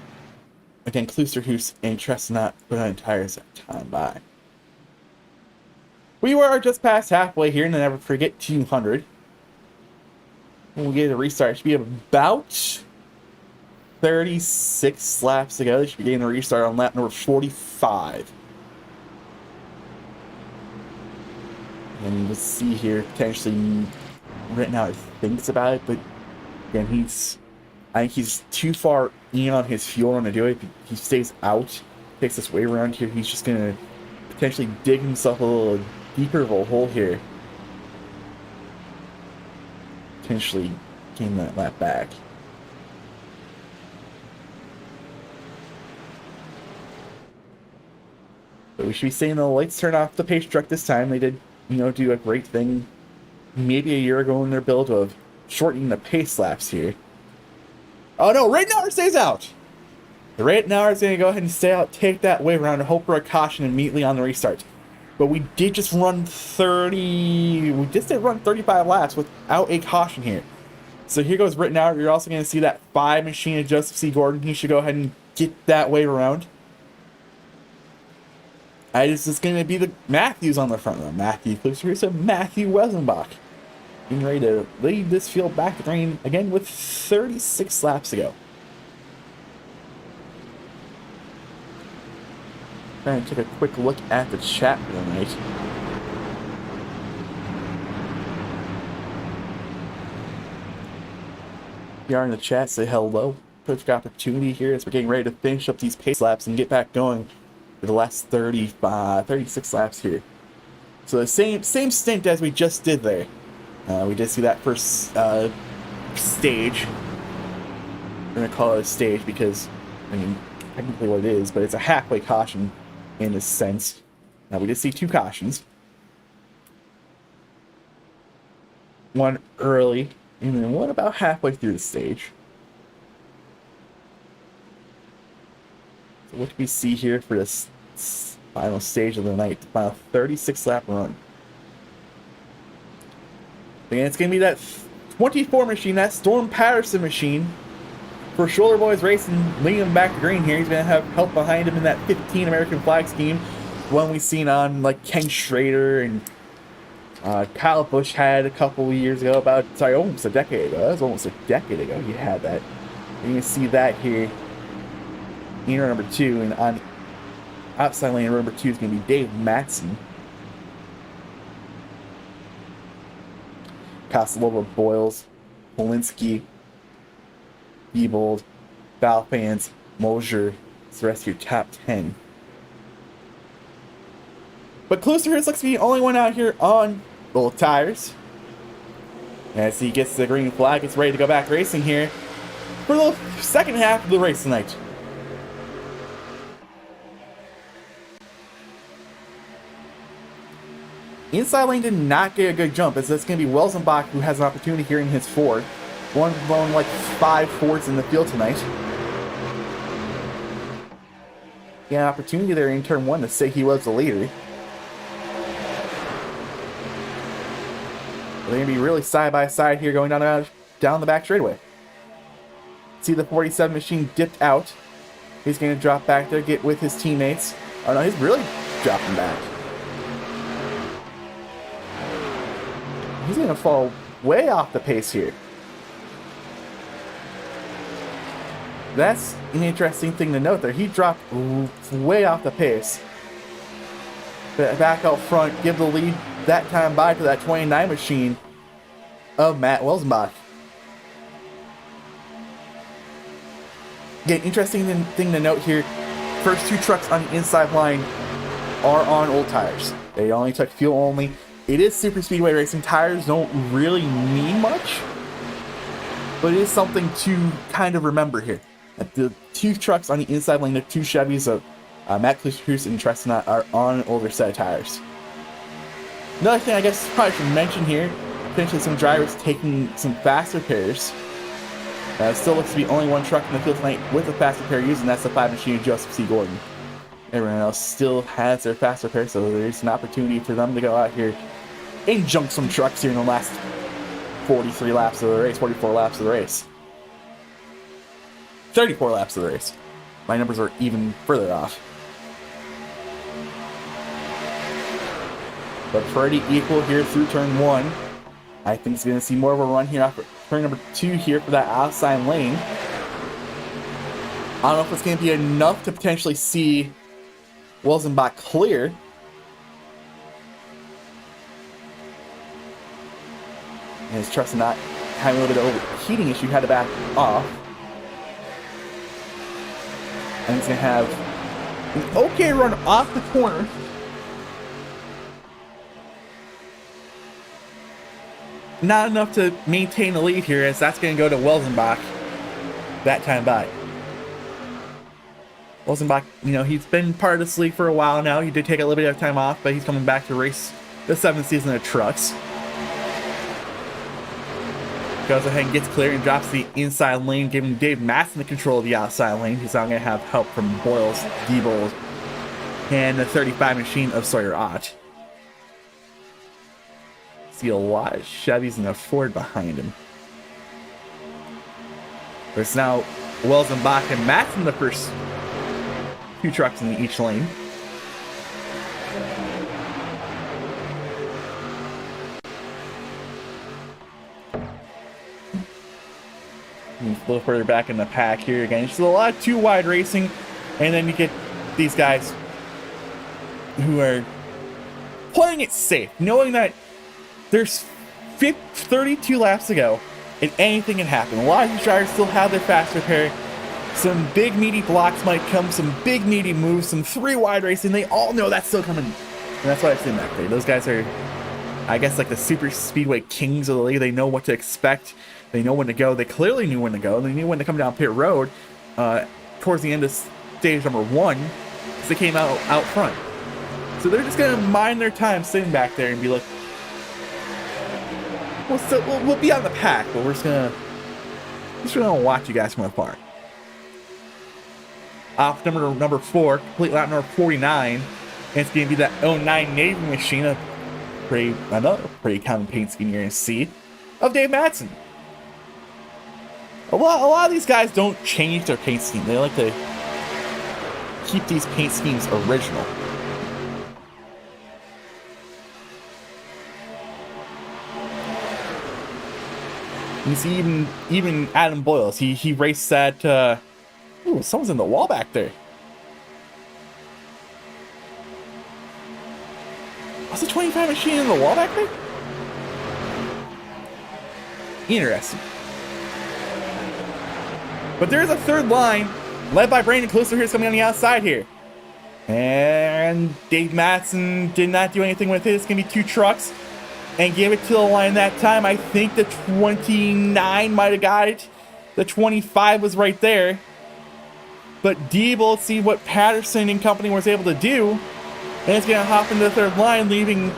Speaker 1: again, Klusterhuis and Tristan Ott put on tires that time by. We were just past halfway here, and then never forget 200. When we get a restart, it should be about 36 laps to go. They should be getting a restart on lap number 45. And let's see here, potentially right now he thinks about it, but again, I think he's too far in on his fuel run to do it. If he stays out, takes this way around here, he's just gonna potentially dig himself a little deeper of a hole here. Potentially gain that lap back. But we should be seeing the lights turn off the pace truck this time. They did, do a great thing maybe a year ago in their build of shortening the pace laps here. Oh no, Rittenauer stays out! The Rittenauer is going to go ahead and stay out, take that wave around, and hope for a caution immediately on the restart. But we did just run 35 laps without a caution here. So here goes Rittenauer. You're also going to see that 5 machine of Joseph C. Gordon. He should go ahead and get that wave around. This is going to be the Matthews on the front row. Matthew Klusterhuis and Matthew Welzenbach. Getting ready to lead this field back to green again with 36 laps to go. Trying to take a quick look at the chat for the night. If you are in the chat, say hello. Perfect opportunity here as we're getting ready to finish up these pace laps and get back going for the last 36 laps here. So the same stint as we just did there. We did see that first stage. We're going to call it a stage because, technically what it is, but it's a halfway caution in a sense. We did see 2 cautions. One early, and then one about halfway through the stage. So what do we see here for this final stage of the night? The final 36 lap run. Again, it's going to be that 24 machine, that Storm Patterson machine. For Shoulder Boys Racing, leading him back to green here. He's going to have help behind him in that 15 American flag scheme. One we've seen on like Ken Schrader and Kyle Busch had a couple of years ago. Almost a decade ago. That was almost a decade ago he had that. You can see that here in row number 2. And on outside lane, row number 2 is going to be Dave Matson. Casalova, Boyles, Polinsky, Diebold, Balfans, Mosier. It's the rest of your top 10. But Klusterhuis looks to be the only one out here on old tires. As he gets the green flag, it's ready to go back racing here for the second half of the race tonight. Inside lane did not get a good jump, as that's going to be Welzenbach who has an opportunity here in his Ford. One blowing like 5 Fords in the field tonight. Yeah, opportunity there in turn 1 to say he was the leader. They're going to be really side by side here going down the back straightaway. See the 47 machine dipped out. He's going to drop back there, get with his teammates. Oh no, he's really dropping back. He's going to fall way off the pace here. That's an interesting thing to note there. He dropped way off the pace. But back out front, give the lead that time by to that 29 machine of Matt Welzenbach. Again, interesting thing to note here. First 2 trucks on the inside line are on old tires. They only took fuel only. It is super speedway racing. Tires don't really mean much, but it is something to kind of remember here. The 2 trucks on the inside lane, the 2 Chevys of Matt Klusterhuis and Tristan Ott are on an older set of tires. Another thing I guess probably should mention here potentially some drivers taking some faster pairs. Still looks to be only one truck in the field tonight with a faster pair used, and that's the 5 machine of Joseph C. Gordon. Everyone else still has their faster pair, so there's an opportunity for them to go out here and junk some trucks here in the last 43 laps of the race, 44 laps of the race. 34 laps of the race. My numbers are even further off. But pretty equal here through turn 1. I think it's going to see more of a run here after turn number 2 here for that outside lane. I don't know if it's going to be enough to potentially see Wilsenbach clear. And his truck's not having a little bit of overheating issue, had to back off. And he's going to have an okay run off the corner. Not enough to maintain the lead here, as that's going to go to Wilsenbach that time by. Wilsenbach, you know, he's been part of this league for a while now. He did take a little bit of time off, but he's coming back to race the 7th season of trucks. Goes ahead and gets clear and drops the inside lane, giving Dave Matson the control of the outside lane. He's now going to have help from Boyles, Diebold, and the 35 machine of Sawyer Ott. See a lot of Chevys and a Ford behind him. There's now Wilsenbach and Matson, the first 2 trucks in each lane. A little further back in the pack here again. Just a lot of 2 wide racing, and then you get these guys who are playing it safe, knowing that there's 32 laps to go, and anything can happen. A lot of these drivers still have their faster pair. Some big meaty blocks might come, some big meaty moves, some 3 wide racing. They all know that's still coming. And that's what I've seen back there. Those guys are, I guess, like the super speedway kings of the league. They know what to expect. They know when to go. They clearly knew when to go. They knew when to come down pit road towards the end of stage number 1, because they came out front. So they're just going to mind their time sitting back there and be like, we'll be on the pack, but we're just gonna watch you guys from afar. Off number 4, complete lap number 49, and it's gonna be that 09 Navy machine, another pretty common paint scheme you're gonna see, of Dave Matson. A lot of these guys don't change their paint scheme. They like to keep these paint schemes original. You see, even Adam Boyles, he raced that. Ooh, someone's in the wall back there. Was the 25 machine in the wall back there? Interesting. But there's a 3rd line, led by Brandon Closer, who's coming on the outside here. And Dave Matson did not do anything with it. It's going to be 2 trucks. And gave it to the line that time. I think the 29 might have got it. The 25 was right there. But Diebold, see what Patterson and company was able to do. And it's going to hop into the 3rd line, leaving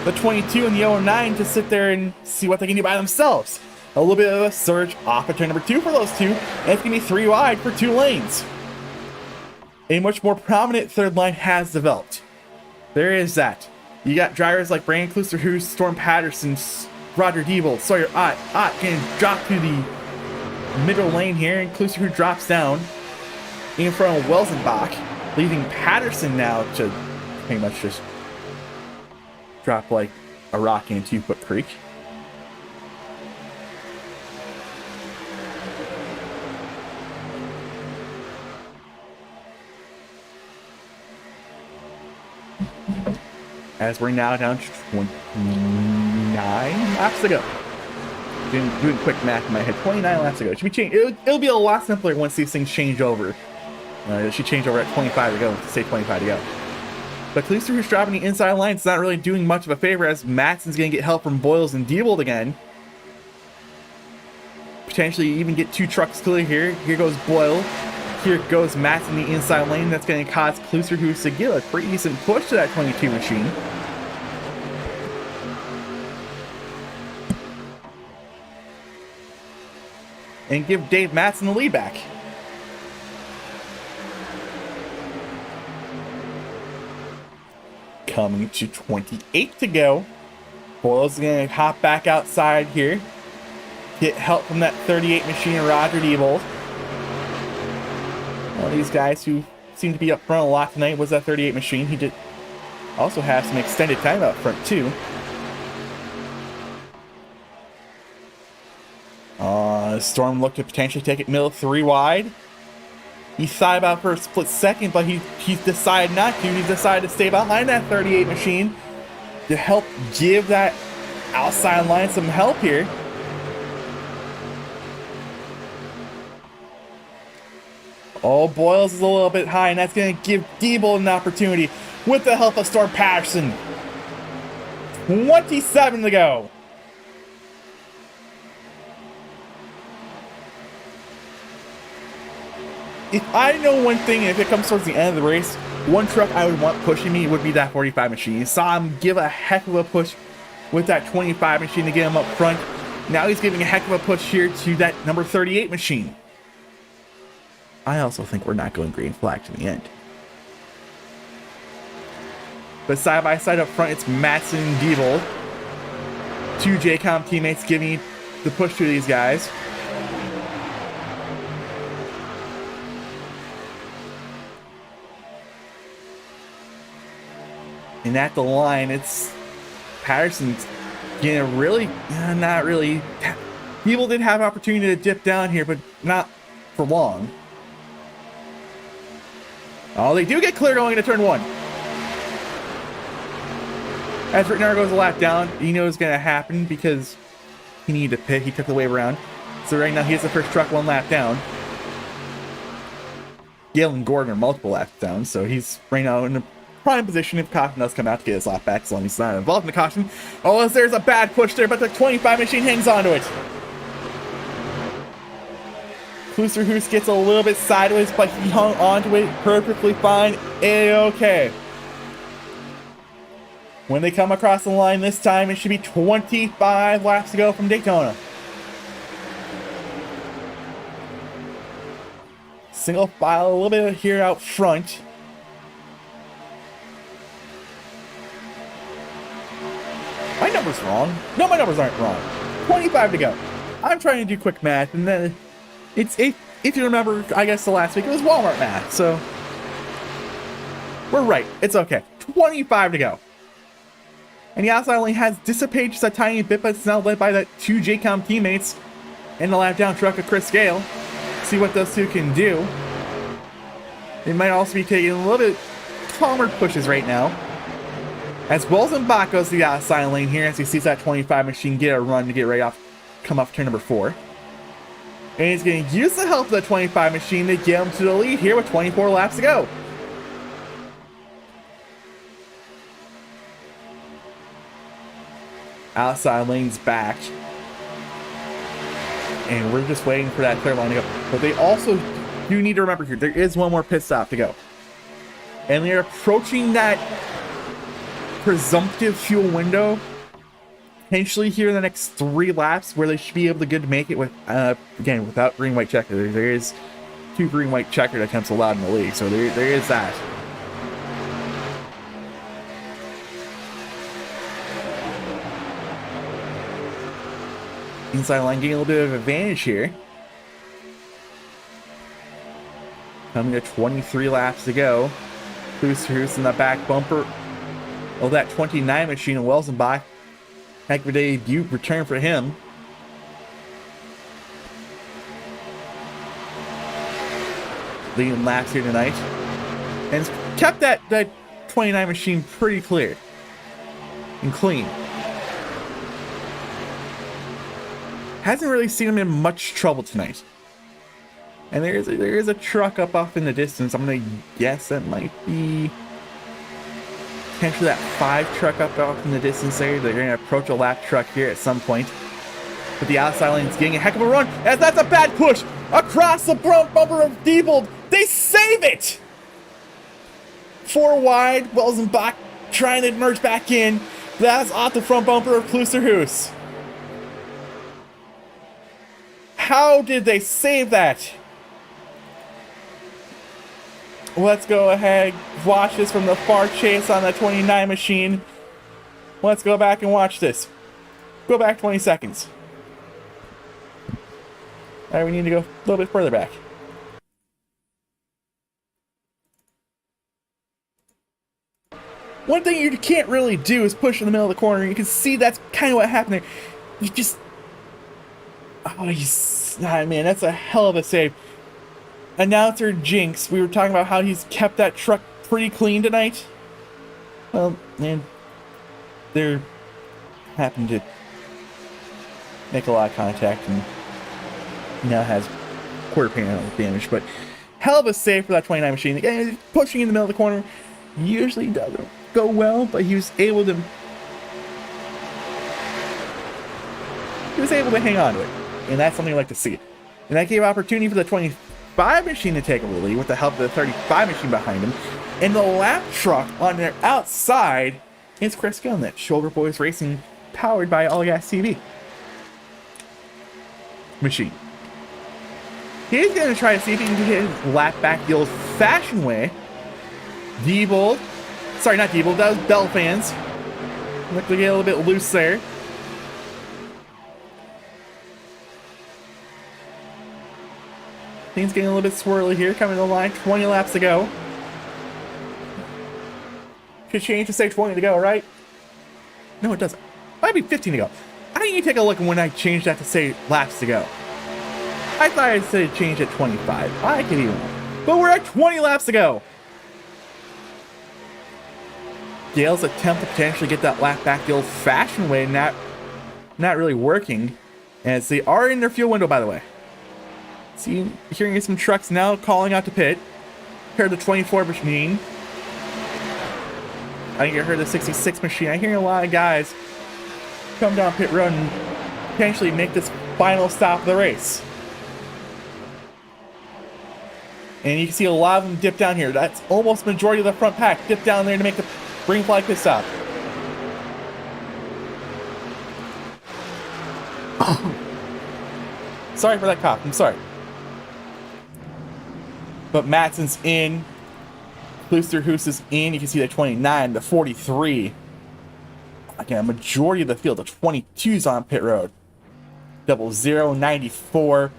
Speaker 1: the 22 and the 09 to sit there and see what they can do by themselves. A little bit of a surge off of turn number 2 for those 2. And it's going to be 3 wide for 2 lanes. A much more prominent 3rd line has developed. There is that. You got drivers like Brandon Kluster, Storm Patterson, Roger Diebold, Sawyer Ott can drop to the middle lane here, and Kluster drops down in front of Wilsenbach, leaving Patterson now to pretty much just drop like a rock in a 2-foot creek. As we're now down to 29 laps to go. Doing quick math in my head. 29 laps to go. It should be changed. It'll be a lot simpler once these things change over. It should change over at 25 to go. Say 25 to go. But Kluster, who's dropping the inside line, is not really doing much of a favor, as Matson's going to get help from Boyles and Diebold again. Potentially even get 2 trucks clear here. Here goes Boyle. Here goes Matson in the inside lane. That's going to cause Kluster, who's to give a pretty decent push to that 22 machine. and give Dave Matson the lead back. Coming to 28 to go. Boyle's going to hop back outside here. Get help from that 38 machine, Roger Diebold. One of these guys who seemed to be up front a lot tonight was that 38 machine. He did also have some extended time up front too. Storm looked to potentially take it middle 3 wide. He thought about it for a split second, but he decided not to. He decided to stay behind that 38 machine to help give that outside line some help here. Oh, Boyles is a little bit high, and that's going to give Diebold an opportunity with the help of Storm Patterson. 27 to go. If I know one thing, if it comes towards the end of the race, one truck I would want pushing me would be that 45 machine. You saw him give a heck of a push with that 25 machine to get him up front. Now he's giving a heck of a push here to that number 38 machine. I also think we're not going green flag to the end. But side by side up front, it's Matson and Diebold. 2 JCOM teammates giving the push to these guys. And at the line, it's Patterson's getting really, not really. People did have opportunity to dip down here, but not for long. Oh, they do get clear going into turn 1. As Rittenauer goes a lap down, you know it's going to happen because he needed to pit. He took the wave around. So right now he has the first truck 1 lap down. Gale and Gordon are multiple laps down, so he's right now in a prime position if caution does come out to get his lap back, as long as he's not involved in the caution. Oh, there's a bad push there, but the 25 machine hangs onto it. Klusterhuis gets a little bit sideways, but he hung onto it perfectly fine. A-okay. When they come across the line this time, it should be 25 laps to go from Daytona. Single file a little bit here out front. My number's wrong. No, my numbers aren't wrong. 25 to go. I'm trying to do quick math, and then if you remember, I guess the last week it was Walmart math, so we're right. It's okay. 25 to go. And the outside lane has dissipated just a tiny bit, but it's now led by the 2 JCOM teammates and the lap down truck of Chris Gale. See what those two can do. They might also be taking a little bit calmer pushes right now. As Welzenbach goes to the outside lane here as he sees that 25 machine get a run to get right off, come off turn number 4. And he's going to use the help of the 25 machine to get him to the lead here with 24 laps to go. Outside lane's back. And we're just waiting for that clear line to go. But they also do need to remember here, there is one more pit stop to go. And they're approaching that presumptive fuel window potentially here in the next 3 laps where they should be able to good to make it with again without green white checker. There is 2 green white checkered attempts allowed in the league, so there is that. Inside line getting a little bit of advantage here. Coming to 23 laps to go. Klusterhuis in the back bumper. Oh, that 29 machine of Welzenbach. Heck of a debut return for him. Leading laps here tonight. And kept that 29 machine pretty clear. And clean. Hasn't really seen him in much trouble tonight. And there is a truck up off in the distance. I'm going to guess that might be potentially that 5 truck up off in the distance there. They're going to approach a lap truck here at some point. But the outside lane is getting a heck of a run, as that's a bad push across the front bumper of Diebold. They save it! 4 wide, Welzenbach trying to merge back in. That's off the front bumper of Klusterhuis. How did they save that? Let's go ahead, watch this from the far chase on the 29 machine. Let's go back and watch this. Go back 20 seconds. Alright, we need to go a little bit further back. One thing you can't really do is push in the middle of the corner. You can see that's kind of what happened there. You just... man, that's a hell of a save. Announcer Jinx, we were talking about how he's kept that truck pretty clean tonight. Well, man, they're happened to make a lot of contact and now has quarter panel damage. But hell of a save for that 29 machine. Again, pushing in the middle of the corner usually doesn't go well, but he was able to hang on to it, and that's something I like to see. And that gave opportunity for the 25 machine to take a lead with the help of the 35 machine behind him. And the lap truck on their outside is Chris Gunn, that Shoulder Boys Racing powered by All Gas TV machine. He's going to try to see if he can get his lap back the old-fashioned way. Diebold. Sorry, not Diebold. That was Bell fans. Look to get a little bit loose there. Things getting a little bit swirly here. Coming to the line. 20 laps to go. Should change to say 20 to go, right? No, it doesn't. Might be 15 to go. I think you take a look when I changed that to say laps to go. I thought I said change at 25. I could even. But we're at 20 laps to go. Dale's attempt to potentially get that lap back the old-fashioned way, not really working, as they are in their fuel window, by the way. See, hearing some trucks now calling out to pit. Heard the 24 machine. I think I heard the 66 machine. I'm hearing a lot of guys come down pit road and potentially make this final stop of the race. And you can see a lot of them dip down here. That's almost the majority of the front pack dip down there to make the green flag pit stop. Sorry for that cough. I'm sorry. But Matson's in. Kloosterhoos is in. You can see the 29, the 43. Again, a majority of the field, the 22's on pit road. 00, 94.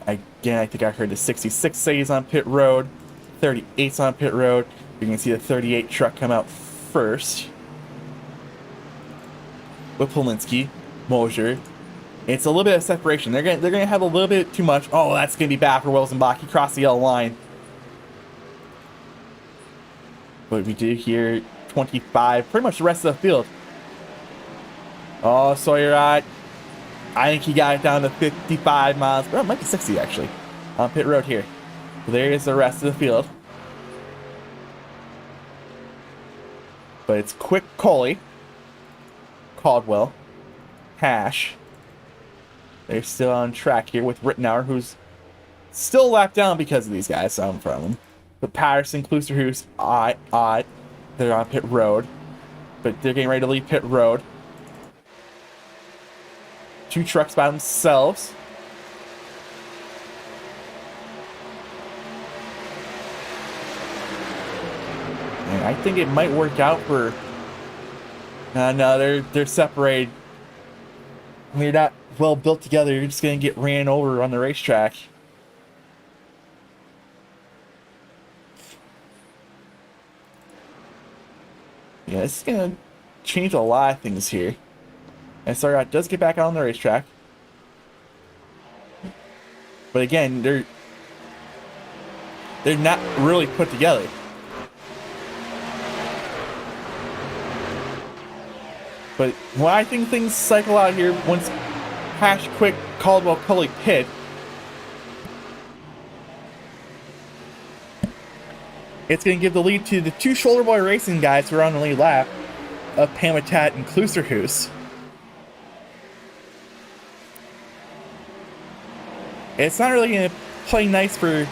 Speaker 1: Again, I think I heard the 66 say he's on pit road. 38's on pit road. You can see the 38 truck come out first. With Polinsky, Mosier. It's a little bit of separation. They're gonna have a little bit too much. Oh, that's gonna be bad for Wilsenbach. He crossed the yellow line. But we did here 25, pretty much the rest of the field. Oh, Sawyer, I think he got it down to 55 miles. Well, it might be 60 actually on pit road here. So there is the rest of the field. But it's Quick, Coley, Caldwell, Hash. They're still on track here with Rittenauer, who's still lapped down because of these guys in front of him. But Patterson, Kloosterhoos, Ott, they're on pit road. But they're getting ready to leave pit road. Two trucks by themselves. And I think it might work out for... no, they're separated. They're not well built together. You're just going to get ran over on the racetrack. Yeah, this is going to change a lot of things here. And Sargot does get back on the racetrack. But again, they're not really put together. But when I think things cycle out here, once Hash, Quick, Caldwell, Cully pit, it's going to give the lead to the two Shoulder Boy Racing guys who are on the lead lap of Pamatat and Kloosterhoos. It's not really going to play nice for...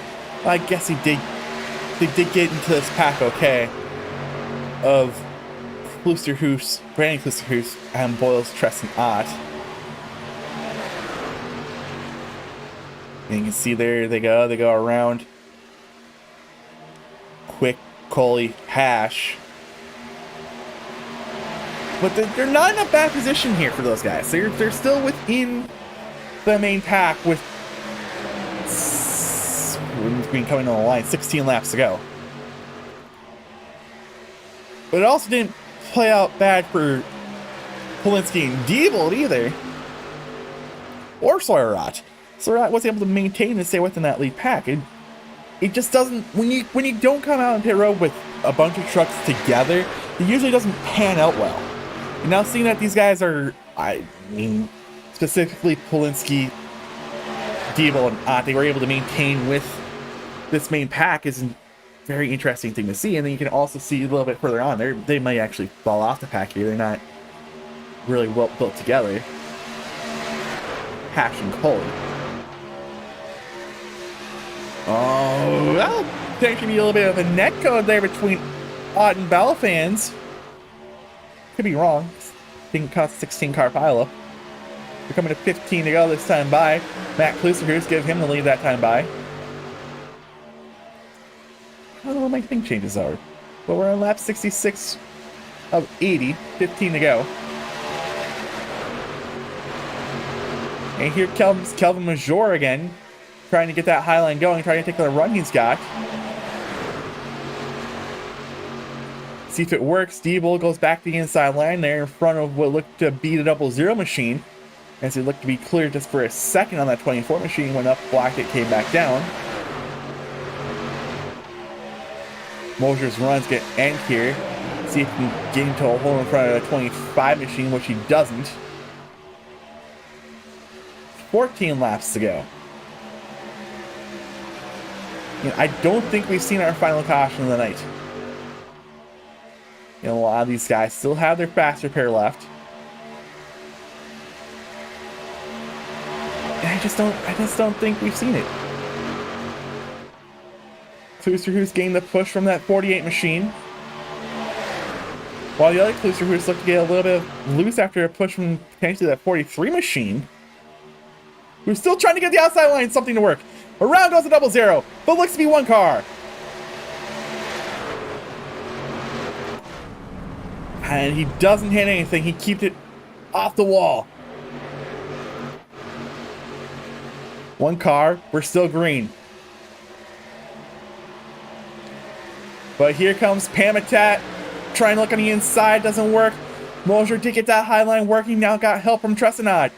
Speaker 1: I guess they did get into this pack okay. Of Kloosterhoos, Brandon Kloosterhoos, and Boyles, Tress, and Ott. And you can see there they go around. Quick, Coley, Hash. But they're not in a bad position here for those guys. They're still within the main pack with green coming on the line, 16 laps to go. But it also didn't play out bad for Polinsky and Diebold either. Or Sawyer-Rott. Sawyer-Rott was able to maintain and stay within that lead pack. It just doesn't, when you don't come out in pit road with a bunch of trucks together, it usually doesn't pan out well. And now seeing that these guys are, I mean, specifically Polinsky, Diebold, and Ott, they were able to maintain with this main pack is a very interesting thing to see. And then you can also see a little bit further on, they might actually fall off the pack here. They're not really well built together. Hash and Coley. Oh, that'll potentially be a little bit of a net code there between Ott and Bell fans. Could be wrong. Didn't cost 16 car pileup. We're coming to 15 to go this time by. Matt Klusterhuis give him the lead that time by. I don't know what my thing changes are. But we're on lap 66 of 80. 15 to go. And here comes Kelvin Major again. Trying to get that high line going. Trying to take the run he's got. See if it works. Diebold goes back to the inside line there in front of what looked to be the 00 machine. As it looked to be clear just for a second on that 24 machine. Went up, blocked it, came back down. Mosier's runs get end here. See if he can get into a hole in front of the 25 machine, which he doesn't. 14 laps to go. I don't think we've seen our final caution of the night. A lot of these guys still have their faster pair left. And I just don't think we've seen it. Klusterhuis gained the push from that 48 machine. While the other Klusterhuis looked to get a little bit loose after a push from potentially that 43 machine. We're still trying to get the outside line something to work. Around goes the 00, but looks to be one car. And he doesn't hit anything. He keeps it off the wall. One car. We're still green. But here comes Pamitat. Trying to look on the inside. Doesn't work. Mosier did get that high line working. Now got help from Tressenad.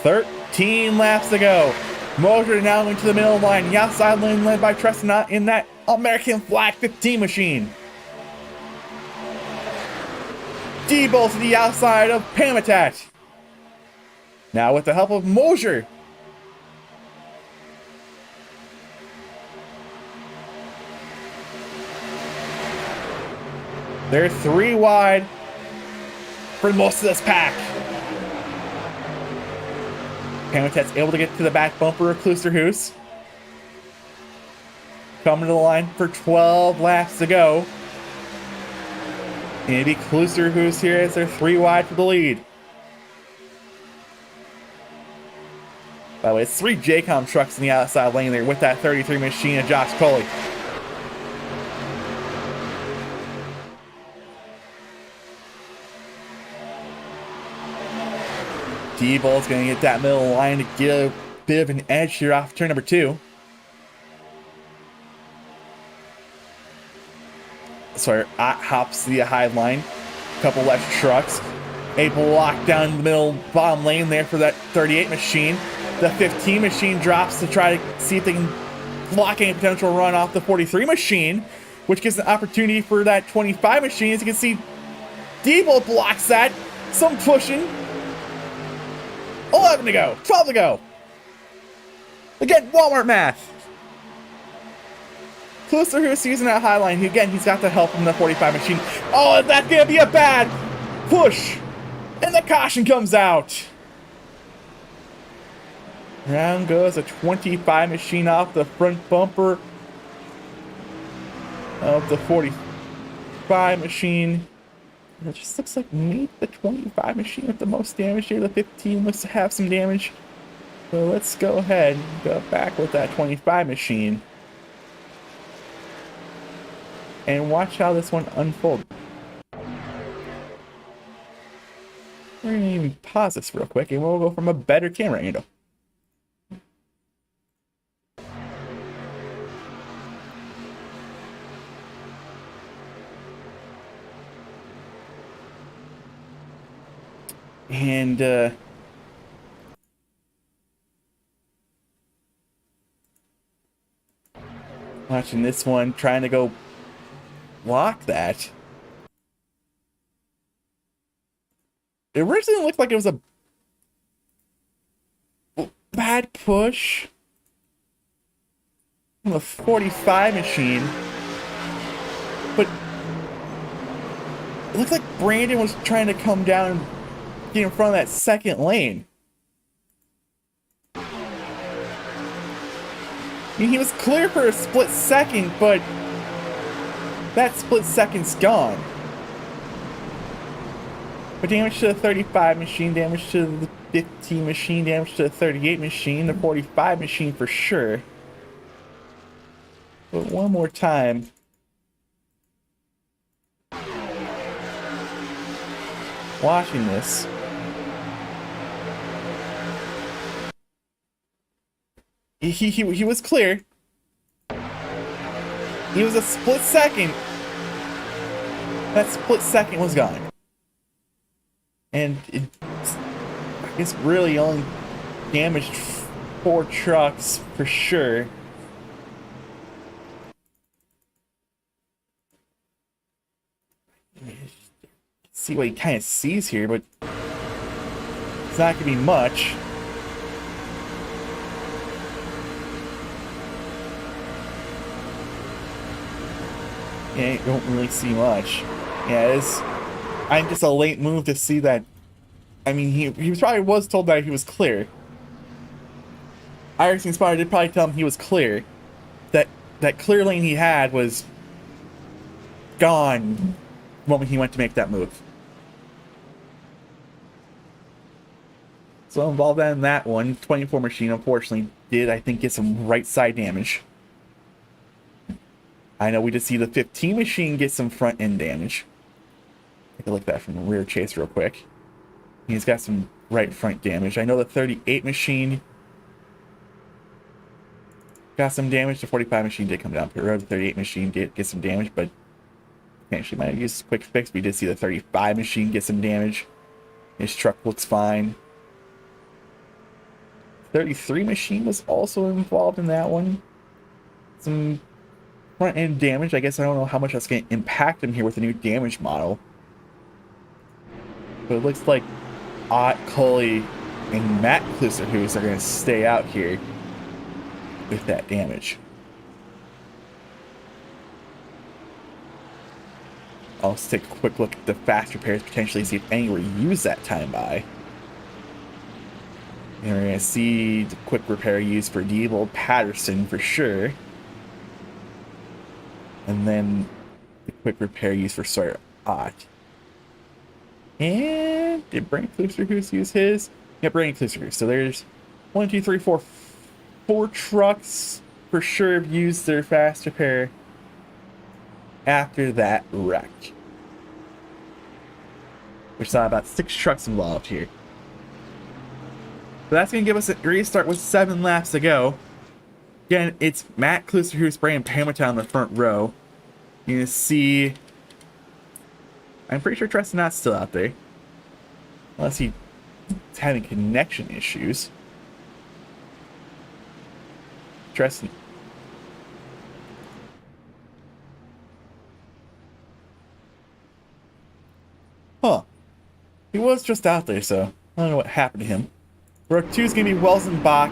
Speaker 1: 13 laps to go. Mosier now into the middle line. The outside lane led by Tressenad in that American flag 15 machine. Diebold to the outside of Pamitat. Now with the help of Mosier. They're 3 wide for most of this pack. Pamitat's able to get to the back bumper of Klusterhuis. Coming to the line for 12 laps to go. And it'll be Klusterhuis here as they're 3 wide for the lead. By the way, it's 3 JCOM trucks in the outside lane there with that 33 machine of Josh Coley. Diebold's going to get that middle line to get a bit of an edge here off turn number 2. Sorry, Ott hops the high line. Couple left trucks. A block down the middle bottom lane there for that 38 machine. The 15 machine drops to try to see if they can block any potential run off the 43 machine, which gives an opportunity for that 25 machine. As you can see, Diebold blocks that. Some pushing. 11 to go. 12 to go. Again, Walmart math. Klusterhuis using that high line. Again, he's got the help from the 45 machine. Oh, that's going to be a bad push. And the caution comes out. Down goes a 25 machine off the front bumper of the 45 machine. It just looks like maybe the 25 machine with the most damage here. The 15 looks to have some damage. So let's go ahead and go back with that 25 machine. And watch how this one unfolds. We're going to even pause this real quick and we'll go from a better camera angle. And watching this one, trying to go block that. It originally looked like it was a bad push from the 45 machine, but it looked like Brandon was trying to come down and get in front of that second lane. I mean, he was clear for a split second, but that split second's gone. But damage to the 35 machine, damage to the 15 machine, damage to the 38 machine, the 45 machine for sure. But one more time. Watching this. He was clear. He was a split second. That split second was gone. And it's really only damaged 4 trucks for sure. See what he kind of sees here, but it's not gonna be much. Yeah, you don't really see much. Yeah, I'm just a late move to see that. I mean, he probably was told that he was clear. iRacing Spotter did probably tell him he was clear. That clear lane he had was gone the moment he went to make that move. So involved in that one, 24 machine unfortunately did, I think, get some right side damage. I know we did see the 15 machine get some front end damage. Take a look at that from the rear chase real quick. He's got some right front damage. I know the 38 machine got some damage. The 45 machine did come down pit road. The 38 machine did get some damage, but actually might have used a quick fix. We did see the 35 machine get some damage. His truck looks fine. 33 machine was also involved in that one. Some front end damage. I guess I don't know how much that's going to impact him here with the new damage model. But it looks like Ott, Cully, and Matt Klusterhuis are going to stay out here with that damage. I'll just take a quick look at the fast repairs, potentially see if any were used that time by. And we're going to see the quick repair used for Deeble Patterson for sure. And then the quick repair used for Sawyer Ott. And did Brandon Klusterhuis use his? Yeah, Brandon Klusterhuis. So there's 1, 2, 3, 4, 4 trucks for sure have used their fast repair after that wreck. Which saw about 6 trucks involved here. So that's going to give us a restart with 7 laps to go. Again, it's Matt Klusterhuis, Brandon Pamita on the front row. You can see, I'm pretty sure Treston Knott's still out there. Unless he's having connection issues. Treston. Huh. He was just out there, so I don't know what happened to him. Row 2 is going to be Welzenbach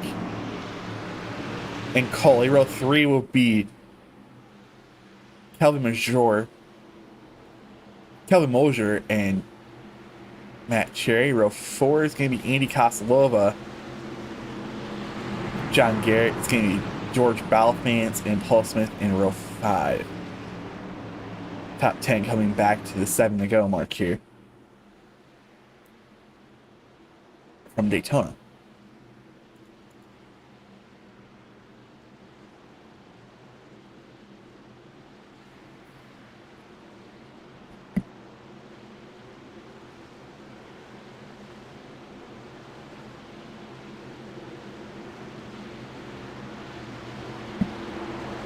Speaker 1: and Cully. Row 3 will be Kelvin Mosier and Matt Cherry. Row 4 is going to be Andy Kostalova, John Garrett. It's going to be George Balfance and Paul Smith in row 5. top 10 coming back to the 7 to go mark here from Daytona.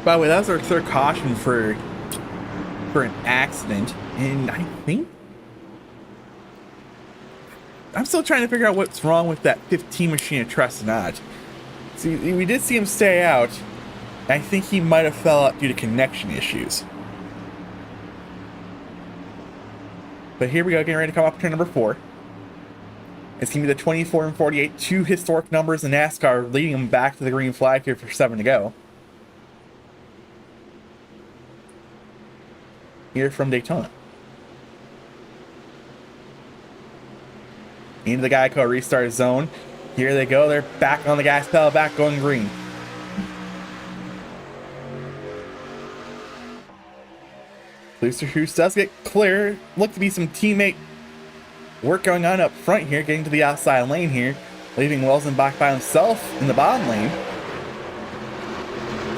Speaker 1: By the way, that was our third caution for an accident, and I think I'm still trying to figure out what's wrong with that 15 machine at Trust not. See, we did see him stay out. I think he might have fell out due to connection issues. But here we go, getting ready to come up to turn number 4. It's going to be the 24 and 48, 2 historic numbers in NASCAR, leading them back to the green flag here for 7 to go. Here from Daytona. Into the Geico restart zone. Here they go. They're back on the gas pedal, back going green. Hughes does get clear. Look to be some teammate work going on up front here, getting to the outside lane here, leaving Welzenbach by himself in the bottom lane.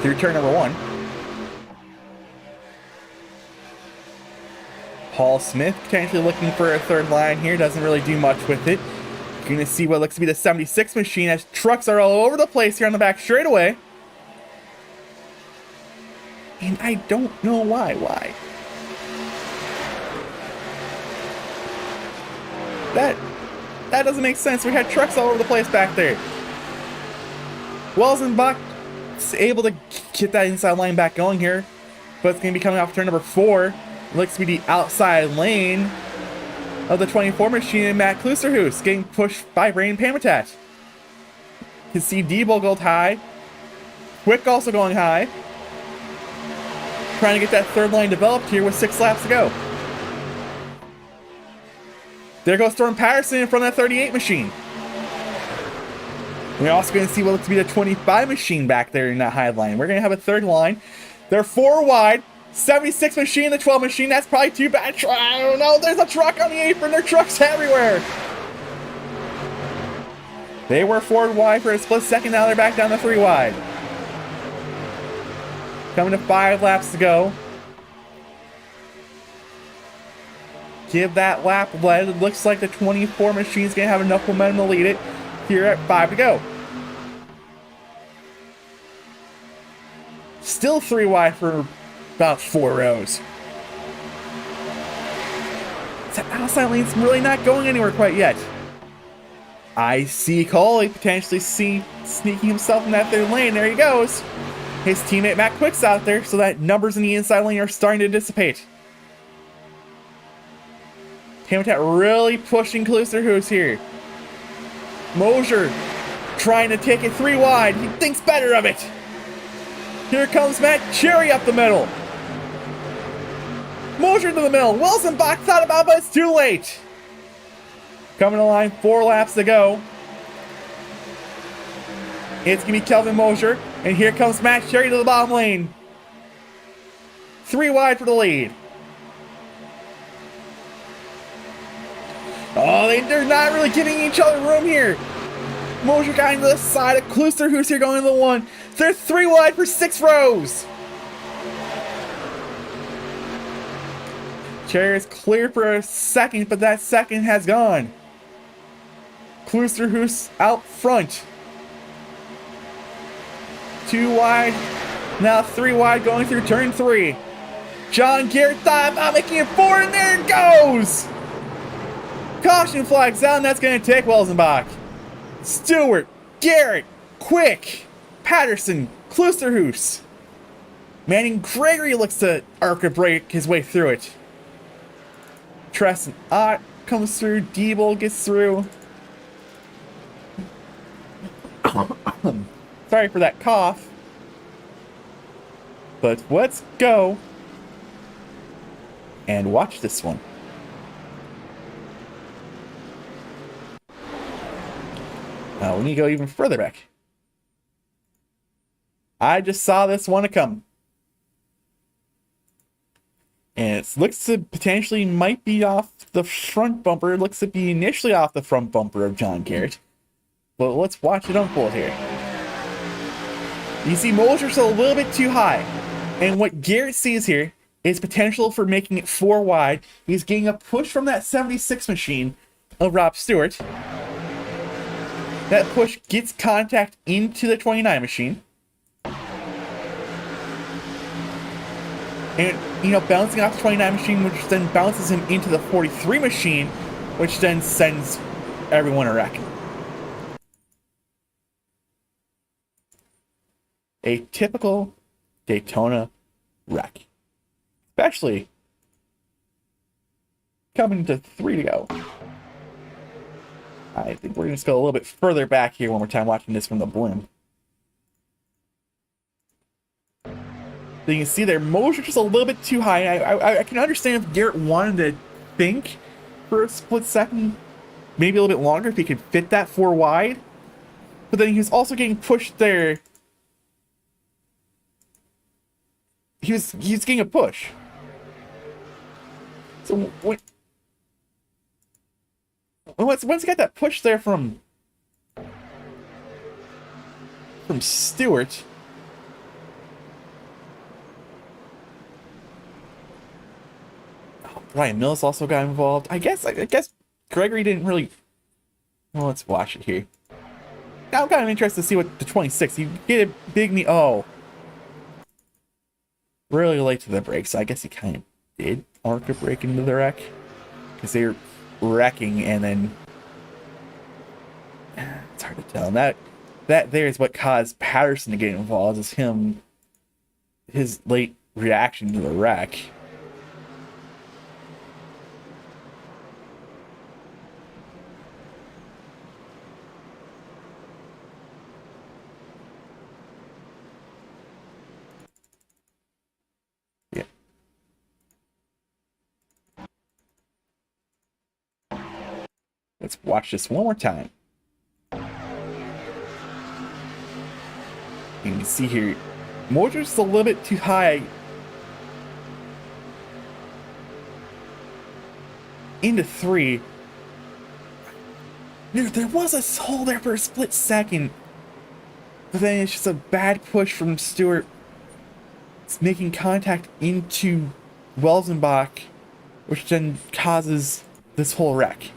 Speaker 1: Through turn number 1. Paul Smith potentially looking for a third line here. Doesn't really do much with it. You're going to see what looks to be the 76 machine as trucks are all over the place here on the back straightaway. And I don't know why. That doesn't make sense. We had trucks all over the place back there. Welzenbach's able to get that inside line back going here. But it's going to be coming off turn number 4. Looks to be the outside lane of the 24 machine, and Matt Klusterhuis getting pushed by Brain Pamitat. You can see Debo go high. Quick also going high. Trying to get that third line developed here with 6 laps to go. There goes Storm Patterson in front of that 38 machine. We're also going to see what looks to be the 25 machine back there in that high line. We're going to have a third line. They're 4 wide. 76 machine, the 12 machine, that's probably too bad. I don't know, there's a truck on the apron, there are trucks everywhere. They were 4 wide for a split second, now they're back down to 3 wide. Coming to 5 laps to go. Give that lap lead. It looks like the 24 machine's going to have enough momentum to lead it here at 5 to go. Still 3 wide for about 4 rows. That outside lane's really not going anywhere quite yet. I see Coley potentially sneaking himself in that third lane. There he goes. His teammate Matt Quick's out there, so that numbers in the inside lane are starting to dissipate. Pamitat really pushing Klusterhuis here. Mosier trying to take it 3 wide. He thinks better of it. Here comes Matt Cherry up the middle. Mosier to the middle. Welzenbach thought about it, but it's too late. Coming to line, 4 laps to go. It's going to be Kelvin Mosier. And here comes Matt Cherry to the bottom lane. 3 wide for the lead. Oh, they're not really giving each other room here. Mosier guy to the side of Klusterhuis here going to the 1. They're 3 wide for 6 rows. Cherry is clear for a second, but that second has gone. Klusterhuis out front. 2 wide, now 3 wide going through turn 3. John Garrett thought about making it 4, and there it goes! Caution flags down, that's going to take Welzenbach. Stewart, Garrett, Quick, Patterson, Klusterhuis. Manning Gregory looks to arc a break his way through it. Treston Ott comes through, Diebel gets through. Sorry for that cough. But let's go and watch this one. We need to go even further back. I just saw this one to come. And it looks to potentially might be off the front bumper. It looks to be initially off the front bumper of John Garrett. But let's watch it unfold here. You see Moser's a little bit too high. And what Garrett sees here is potential for making it 4 wide. He's getting a push from that 76 machine of Rob Stewart. That push gets contact into the 29 machine. And, you know, bouncing off the 29 machine, which then bounces him into the 43 machine, which then sends everyone a wreck. A typical Daytona wreck. Especially coming to 3 to go. I think we're going to go a little bit further back here one more time watching this from the blimp. So you can see their motion just a little bit too high. I can understand if Garrett wanted to think for a split second, maybe a little bit longer if he could fit that 4 wide. But then he was also getting pushed there. He was getting a push. So once he got that push there from Stewart, Ryan Mills also got involved. I guess Gregory didn't really. Well, let's watch it here. Now I'm kind of interested to see what the 26. You get a big knee. Oh, really late to the break, so I guess he kind of did arc a break into the wreck because they were wrecking, and then it's hard to tell. And that there is what caused Patterson to get involved. Is his late reaction to the wreck. Let's watch this one more time. You can see here, motor's a little bit too high into 3. There was a hole there for a split second, but then it's just a bad push from Stewart. It's making contact into Welzenbach, which then causes this whole wreck.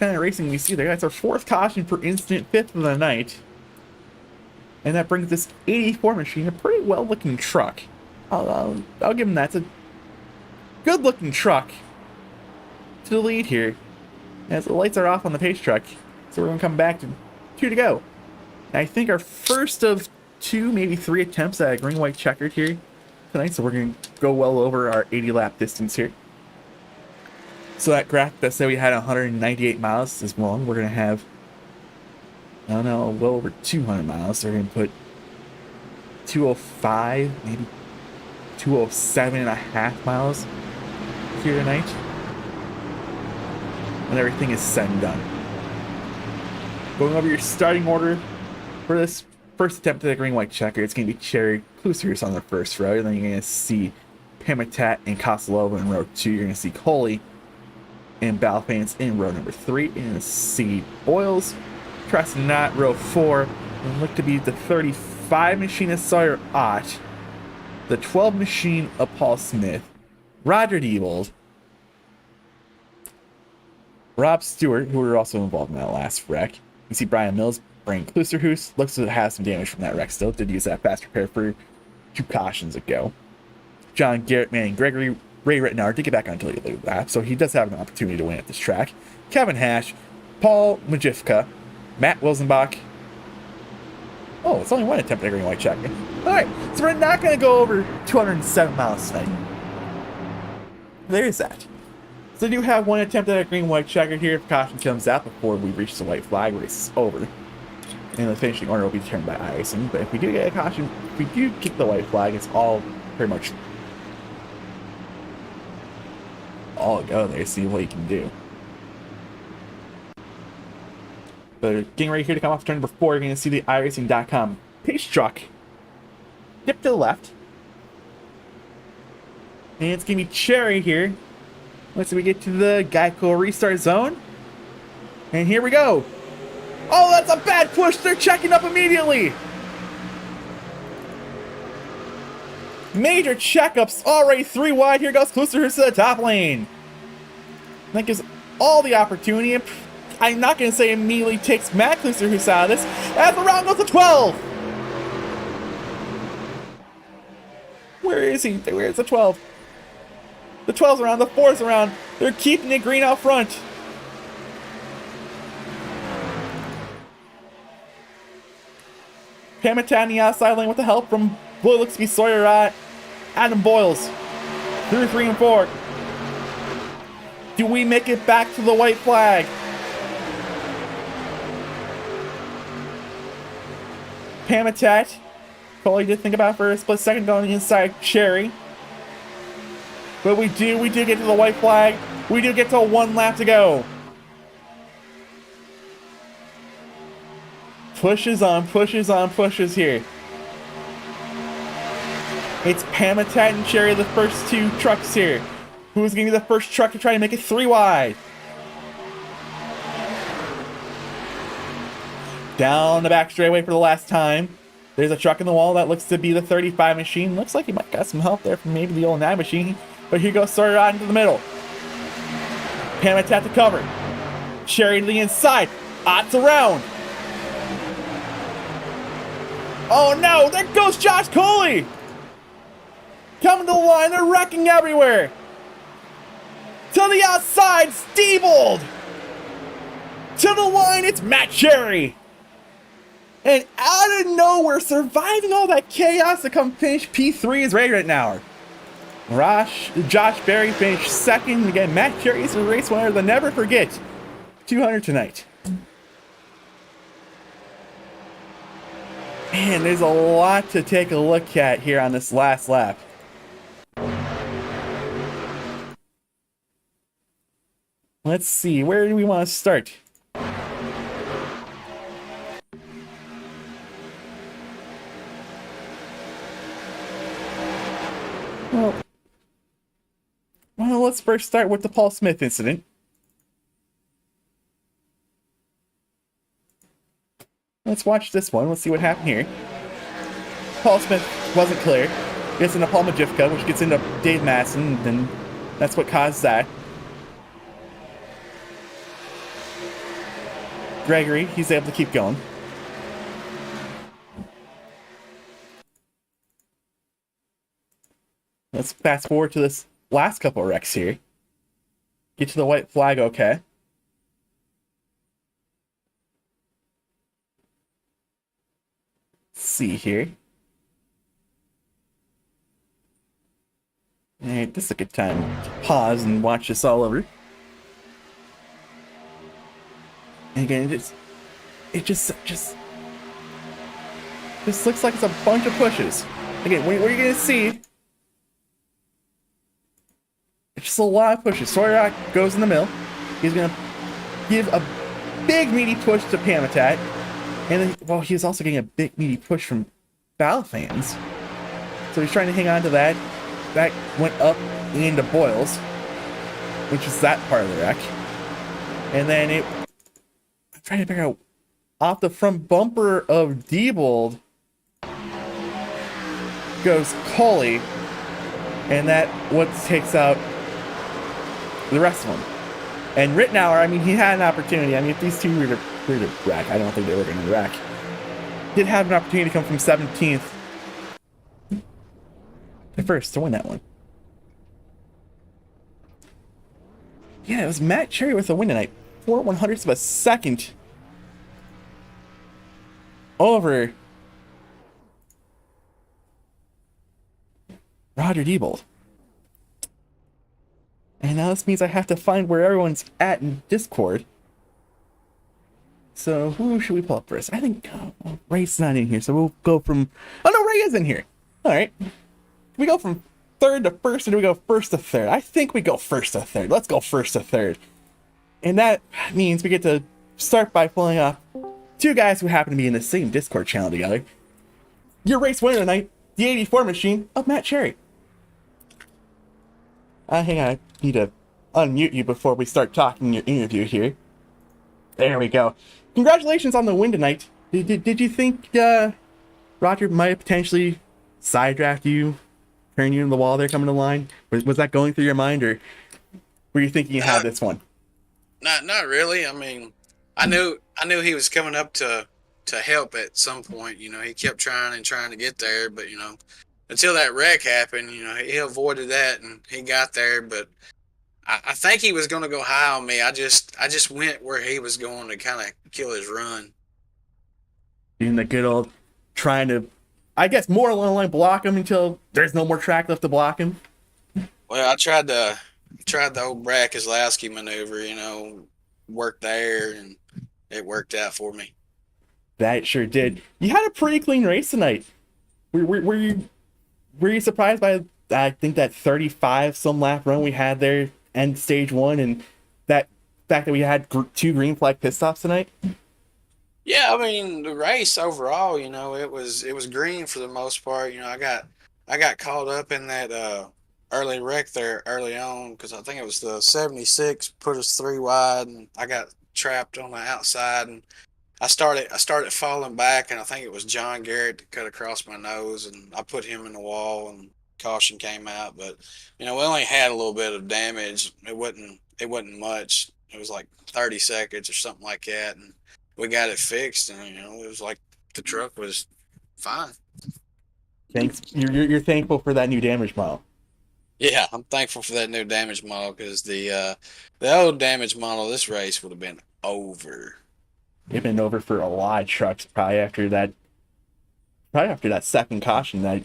Speaker 1: Kind of racing we see there. That's our 4th caution per incident, 5th of the night, and that brings this 84 machine, a pretty well looking truck. I'll give him that. It's a good looking truck to the lead here as the lights are off on the pace truck, so we're gonna come back to 2 to go. And I think our first of 2, maybe 3 attempts at a green white checkered here tonight, so we're gonna go well over our 80 lap distance here. So that graph that said we had 198 miles is wrong. We're going to have, I don't know, well over 200 miles. So we're going to put 205, maybe 207 and a half miles here tonight. When everything is said and done. Going over your starting order for this first attempt at the green white checker, it's going to be Cherry Klusers on the first row. And then you're going to see Pamitat and Koslova in row 2. You're going to see Coley and Balfans in row number 3. You're going to see Boyles, Tresnat, row 4. And look to be the 35 machine of Sawyer Ott, the 12 machine of Paul Smith, Roger Diebold, Rob Stewart, who were also involved in that last wreck. You see Brian Mills, Brian Klusterhoos, looks to have some damage from that wreck still. Did use that fast repair for 2 cautions ago. John Garrett, Manning Gregory, Ray Rittenauer did get back on to the lead lap, so he does have an opportunity to win at this track. Kevin Hash, Paul Majivka, Matt Wilsenbach. Oh, it's only 1 attempt at a green white check. Alright, so we're not going to go over 207 miles tonight. There's that. So I do have 1 attempt at a green white checker here. If caution comes out before we reach the white flag, race is over. And the finishing order will be determined by icing. But if we do get a caution, if we do kick the white flag, it's all pretty much all go there, see what you can do. But getting ready here to come off turn number 4, you're going to see the iRacing.com pace truck dip to the left. And it's going to be Cherry here. Once we get to the Geico restart zone. And here we go. Oh, that's a bad push. They're checking up immediately. Major checkups already 3 wide. Here goes Klusterhus to the top lane. That gives all the opportunity. I'm not going to say immediately takes Matt Klusterhus out of this. As the round goes to 12. Where is he? Where's the 12? The 12's around. The 4's around. They're keeping it green out front. Pamitat on the outside lane with the help from Blue looks to be Sawyer Adam Boyles. Through 3 and 4. Do we make it back to the white flag? Pamitat. Probably did think about it for a split second going inside Cherry. But we do get to the white flag. We do get to 1 lap to go. Pushes here. It's Pamitat and Cherry, the first 2 trucks here. Who's going to be the first truck to try to make it 3 wide? Down the back straightaway for the last time. There's a truck in the wall that looks to be the 35 machine. Looks like he might got some help there from maybe the old 9 machine. But here goes Sawyer into the middle. Pamitat to cover. Cherry to the inside. Ott's around. Oh no, there goes Josh Coley! Coming to the line, they're wrecking everywhere! To the outside, Steebold! To the line, it's Matt Cherry! And out of nowhere, surviving all that chaos to come finish P3 is Ray Rittenauer. Josh Berry finished second. Again, Matt Cherry is a race winner to never forget. 200 tonight. Man, there's a lot to take a look at here on this last lap. Let's see, where do we want to start? Well, let's first start with the Paul Smith incident. Let's watch this one. Let's see what happened here. Paul Smith wasn't clear. Gets into Paul Majivka, which gets into Dave Madsen, and that's what caused that. Gregory, he's able to keep going. Let's fast forward to this last couple of wrecks here. Get to the white flag, okay. Let's see here. Alright, this is a good time to pause and watch this all over. And again, it just looks like it's a bunch of pushes. Again, what you're gonna see, it's just a lot of pushes. Sawyer goes in the middle. He's gonna give a big meaty push to Pamitat. And then, well, he was also getting a big meaty push from Battle fans. So he's trying to hang on to that. That went up into Boyles, which is that part of the wreck. And then I'm trying to figure out, off the front bumper of Diebold goes Coley, and that what takes out the rest of them. And Rittenauer, I mean, he had an opportunity. I mean, if these two were to wreck, I don't think they were going to wreck. Did have an opportunity to come from 17th at first to win that one. Yeah, it was Matt Cherry with a win tonight. 4/100ths of a second over Roger Diebold. And now this means I have to find where everyone's at in Discord. So who should we pull up first? I think Ray's not in here, so we'll go from... Oh no, Ray is in here. Alright. Do we go from third to first, or do we go first to third? I think we go first to third. Let's go first to third. And that means we get to start by pulling up two guys who happen to be in the same Discord channel together. Your race winner tonight, the 84 machine of Matt Cherry. Hang on, I need to unmute you before we start talking your interview here. There we go. Congratulations on the win tonight. Did you think Roger might potentially side draft you, turn you in the wall there coming to line? Was that going through your mind, or were you thinking you had this one?
Speaker 4: Not really. I mean, I knew he was coming up to help at some point. You know, he kept trying to get there, but you know, until that wreck happened, you know, he avoided that and he got there. But I think he was going to go high on me. I just went where he was going to kind of kill his run.
Speaker 1: Doing the good old trying to, I guess, more along the line block him until there's no more track left to block him.
Speaker 4: Well, I tried the old Brad Keselowski maneuver, you know, work there, and it worked out for me.
Speaker 1: That sure did. You had a pretty clean race tonight. Were you surprised by, I think, that 35 some lap run we had there end stage one, and that fact that we had 2 green flag pit stops tonight?
Speaker 4: Yeah, I mean, the race overall, you know, it was green for the most part. You know, I got caught up in that early wreck there early on because I think it was the 76 put us 3 wide, and I got trapped on the outside, and I started falling back, and I think it was John Garrett that cut across my nose, and I put him in the wall, and caution came out. But you know, we only had a little bit of damage. It wasn't much. It was like 30 seconds or something like that, and we got it fixed, and you know, it was like the truck was fine.
Speaker 1: Thanks. You're thankful for that new damage model.
Speaker 4: Yeah, I'm thankful for that new damage model because the old damage model, this race would have been over.
Speaker 1: It'd been over for a lot of trucks probably after that second caution, that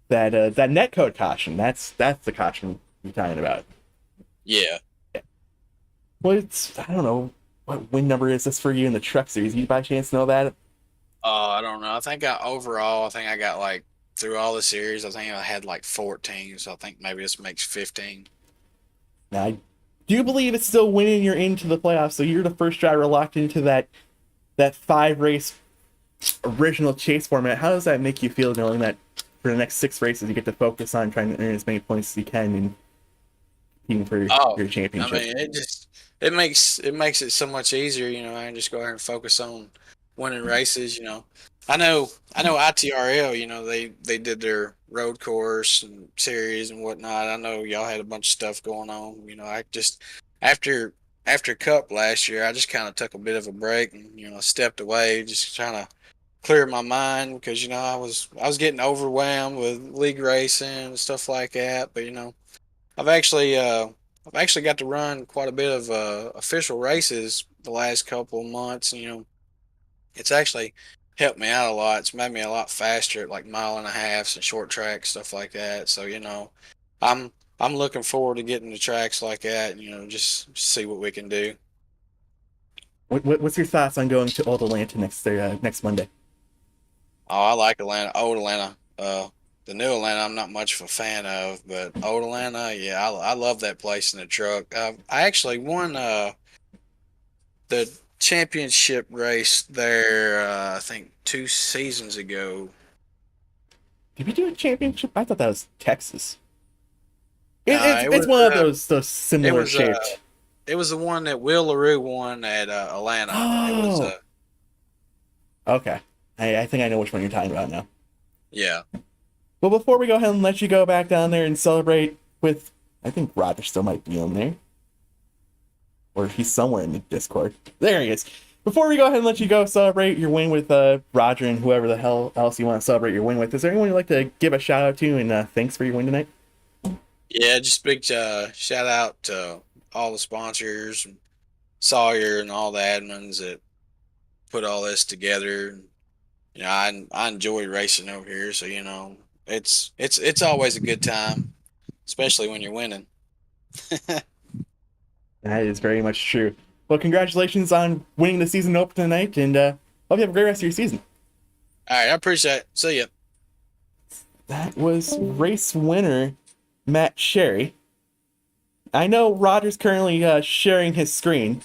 Speaker 1: netcode caution. That's the caution you're talking about.
Speaker 4: Yeah.
Speaker 1: Well, I don't know what win number is this for you in the truck series. You by chance know that?
Speaker 4: I don't know. I think I got like through all the series, I think I had like 14. So I think maybe this makes 15.
Speaker 1: Now, I do believe it's still winning you're into the playoffs. So you're the first driver locked into that 5 race original chase format. How does that make you feel knowing that for the next 6 races you get to focus on trying to earn as many points as you can and competing for your championship?
Speaker 4: I mean, it makes it so much easier. You know, I can just go ahead and focus on winning races. You know, I know ITRL. You know, they did their road course and series and whatnot. I know y'all had a bunch of stuff going on. You know, I just after Cup last year, I just kind of took a bit of a break and, you know, stepped away, just trying to clear my mind because, you know, I was getting overwhelmed with league racing and stuff like that. But, you know, I've actually got to run quite a bit of official races the last couple of months. And, you know, it's actually helped me out a lot. It's made me a lot faster at like 1.5 miles and short tracks, stuff like that. So, you know, I'm looking forward to getting to tracks like that and, you know, just see what we can do.
Speaker 1: What's your thoughts on going to Old Atlanta next Monday?
Speaker 4: Oh, I like Atlanta. Old Atlanta. The new Atlanta, I'm not much of a fan of, but Old Atlanta, yeah, I love that place in the truck. I actually won the championship race there, I think 2 seasons ago.
Speaker 1: Did we do a championship? I thought that was Texas.
Speaker 4: It's
Speaker 1: one of those similar shaped.
Speaker 4: It was the one that Will LaRue won at Atlanta.
Speaker 1: Oh. Okay. I think I know which one you're talking about now.
Speaker 4: Yeah.
Speaker 1: Well, before we go ahead and let you go back down there and celebrate with, I think Roger still might be on there. Or he's somewhere in the Discord. There he is. Before we go ahead and let you go celebrate your win with Roger and whoever the hell else you want to celebrate your win with, is there anyone you'd like to give a shout out to and thanks for your win tonight?
Speaker 4: Yeah, just big shout out to all the sponsors and Sawyer and all the admins that put all this together. You know, I enjoy racing over here, so you know, it's always a good time, especially when you're winning.
Speaker 1: That is very much true. Well, congratulations on winning the season opener tonight, and hope you have a great rest of your season.
Speaker 4: All right, I appreciate it. See ya.
Speaker 1: That was race winner Matt Cherry. I know Roger's currently sharing his screen,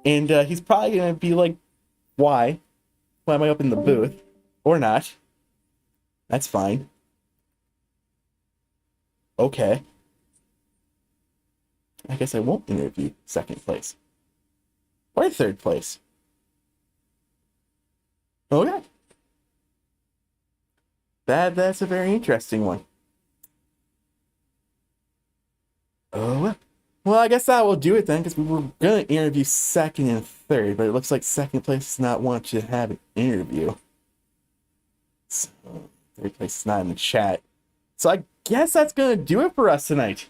Speaker 1: and he's probably gonna be like, "Why am I up in the booth?" Or not. That's fine. Okay. I guess I won't interview second place. Or third place. Okay. That's a very interesting one. Oh, well, I guess that will do it then, because we were going to interview second and third, but it looks like second place does not want you to have an interview. So, third place is not in the chat. So I guess that's going to do it for us tonight.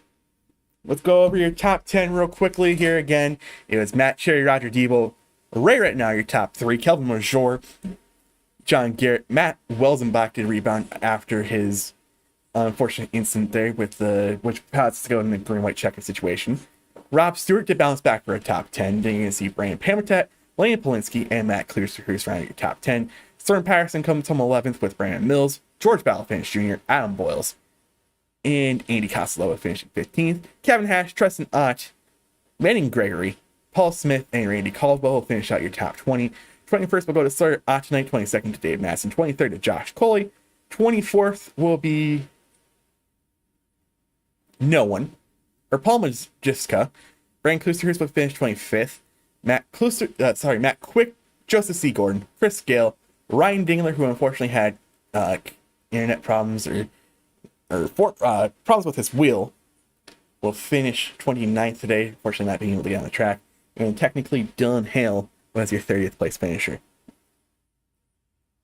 Speaker 1: Let's go over your top 10 real quickly here again. It was Matt Cherry, Roger Debo, right now your top 3. Kelvin Major, John Garrett, Matt Welsenbach did rebound after his unfortunate incident there with which paths to go in the green-white checker situation. Rob Stewart did bounce back for a top 10. Then you're going to see Brandon Pamertat, Lane Polinsky, and Matt Kluster, who's around your top 10. Storm Patterson comes home 11th with Brandon Mills, George Ballafinish Jr., Adam Boyles, and Andy Costello finishing 15th. Kevin Hash, Tristan Ott, Manning Gregory, Paul Smith, and Randy Caldwell will finish out your top 20. 21st will go to Sawyer Ott tonight, 22nd to Dave Masson, 23rd to Josh Coley, 24th will be no one. Or Paul Majiska. Brandon Kluster will finish 25th. Matt Quick, Joseph C. Gordon, Chris Gale, Ryan Dingler, who unfortunately had internet problems or problems with his wheel, will finish 29th today, unfortunately not being able to get on the track. And technically, Dylan Hale was your 30th place finisher.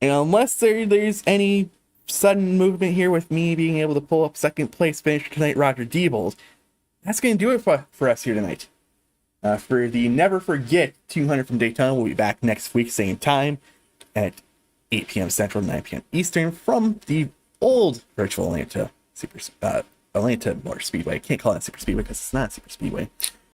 Speaker 1: And unless there's any sudden movement here with me being able to pull up second place finisher tonight, Roger Diebold, that's going to do it for us here tonight. For the Never Forget 200 from Daytona, we'll be back next week, same time, at 8 p.m. Central, 9 p.m. Eastern, from the old virtual Atlanta Motor Speedway. I can't call it Super Speedway because it's not Super Speedway.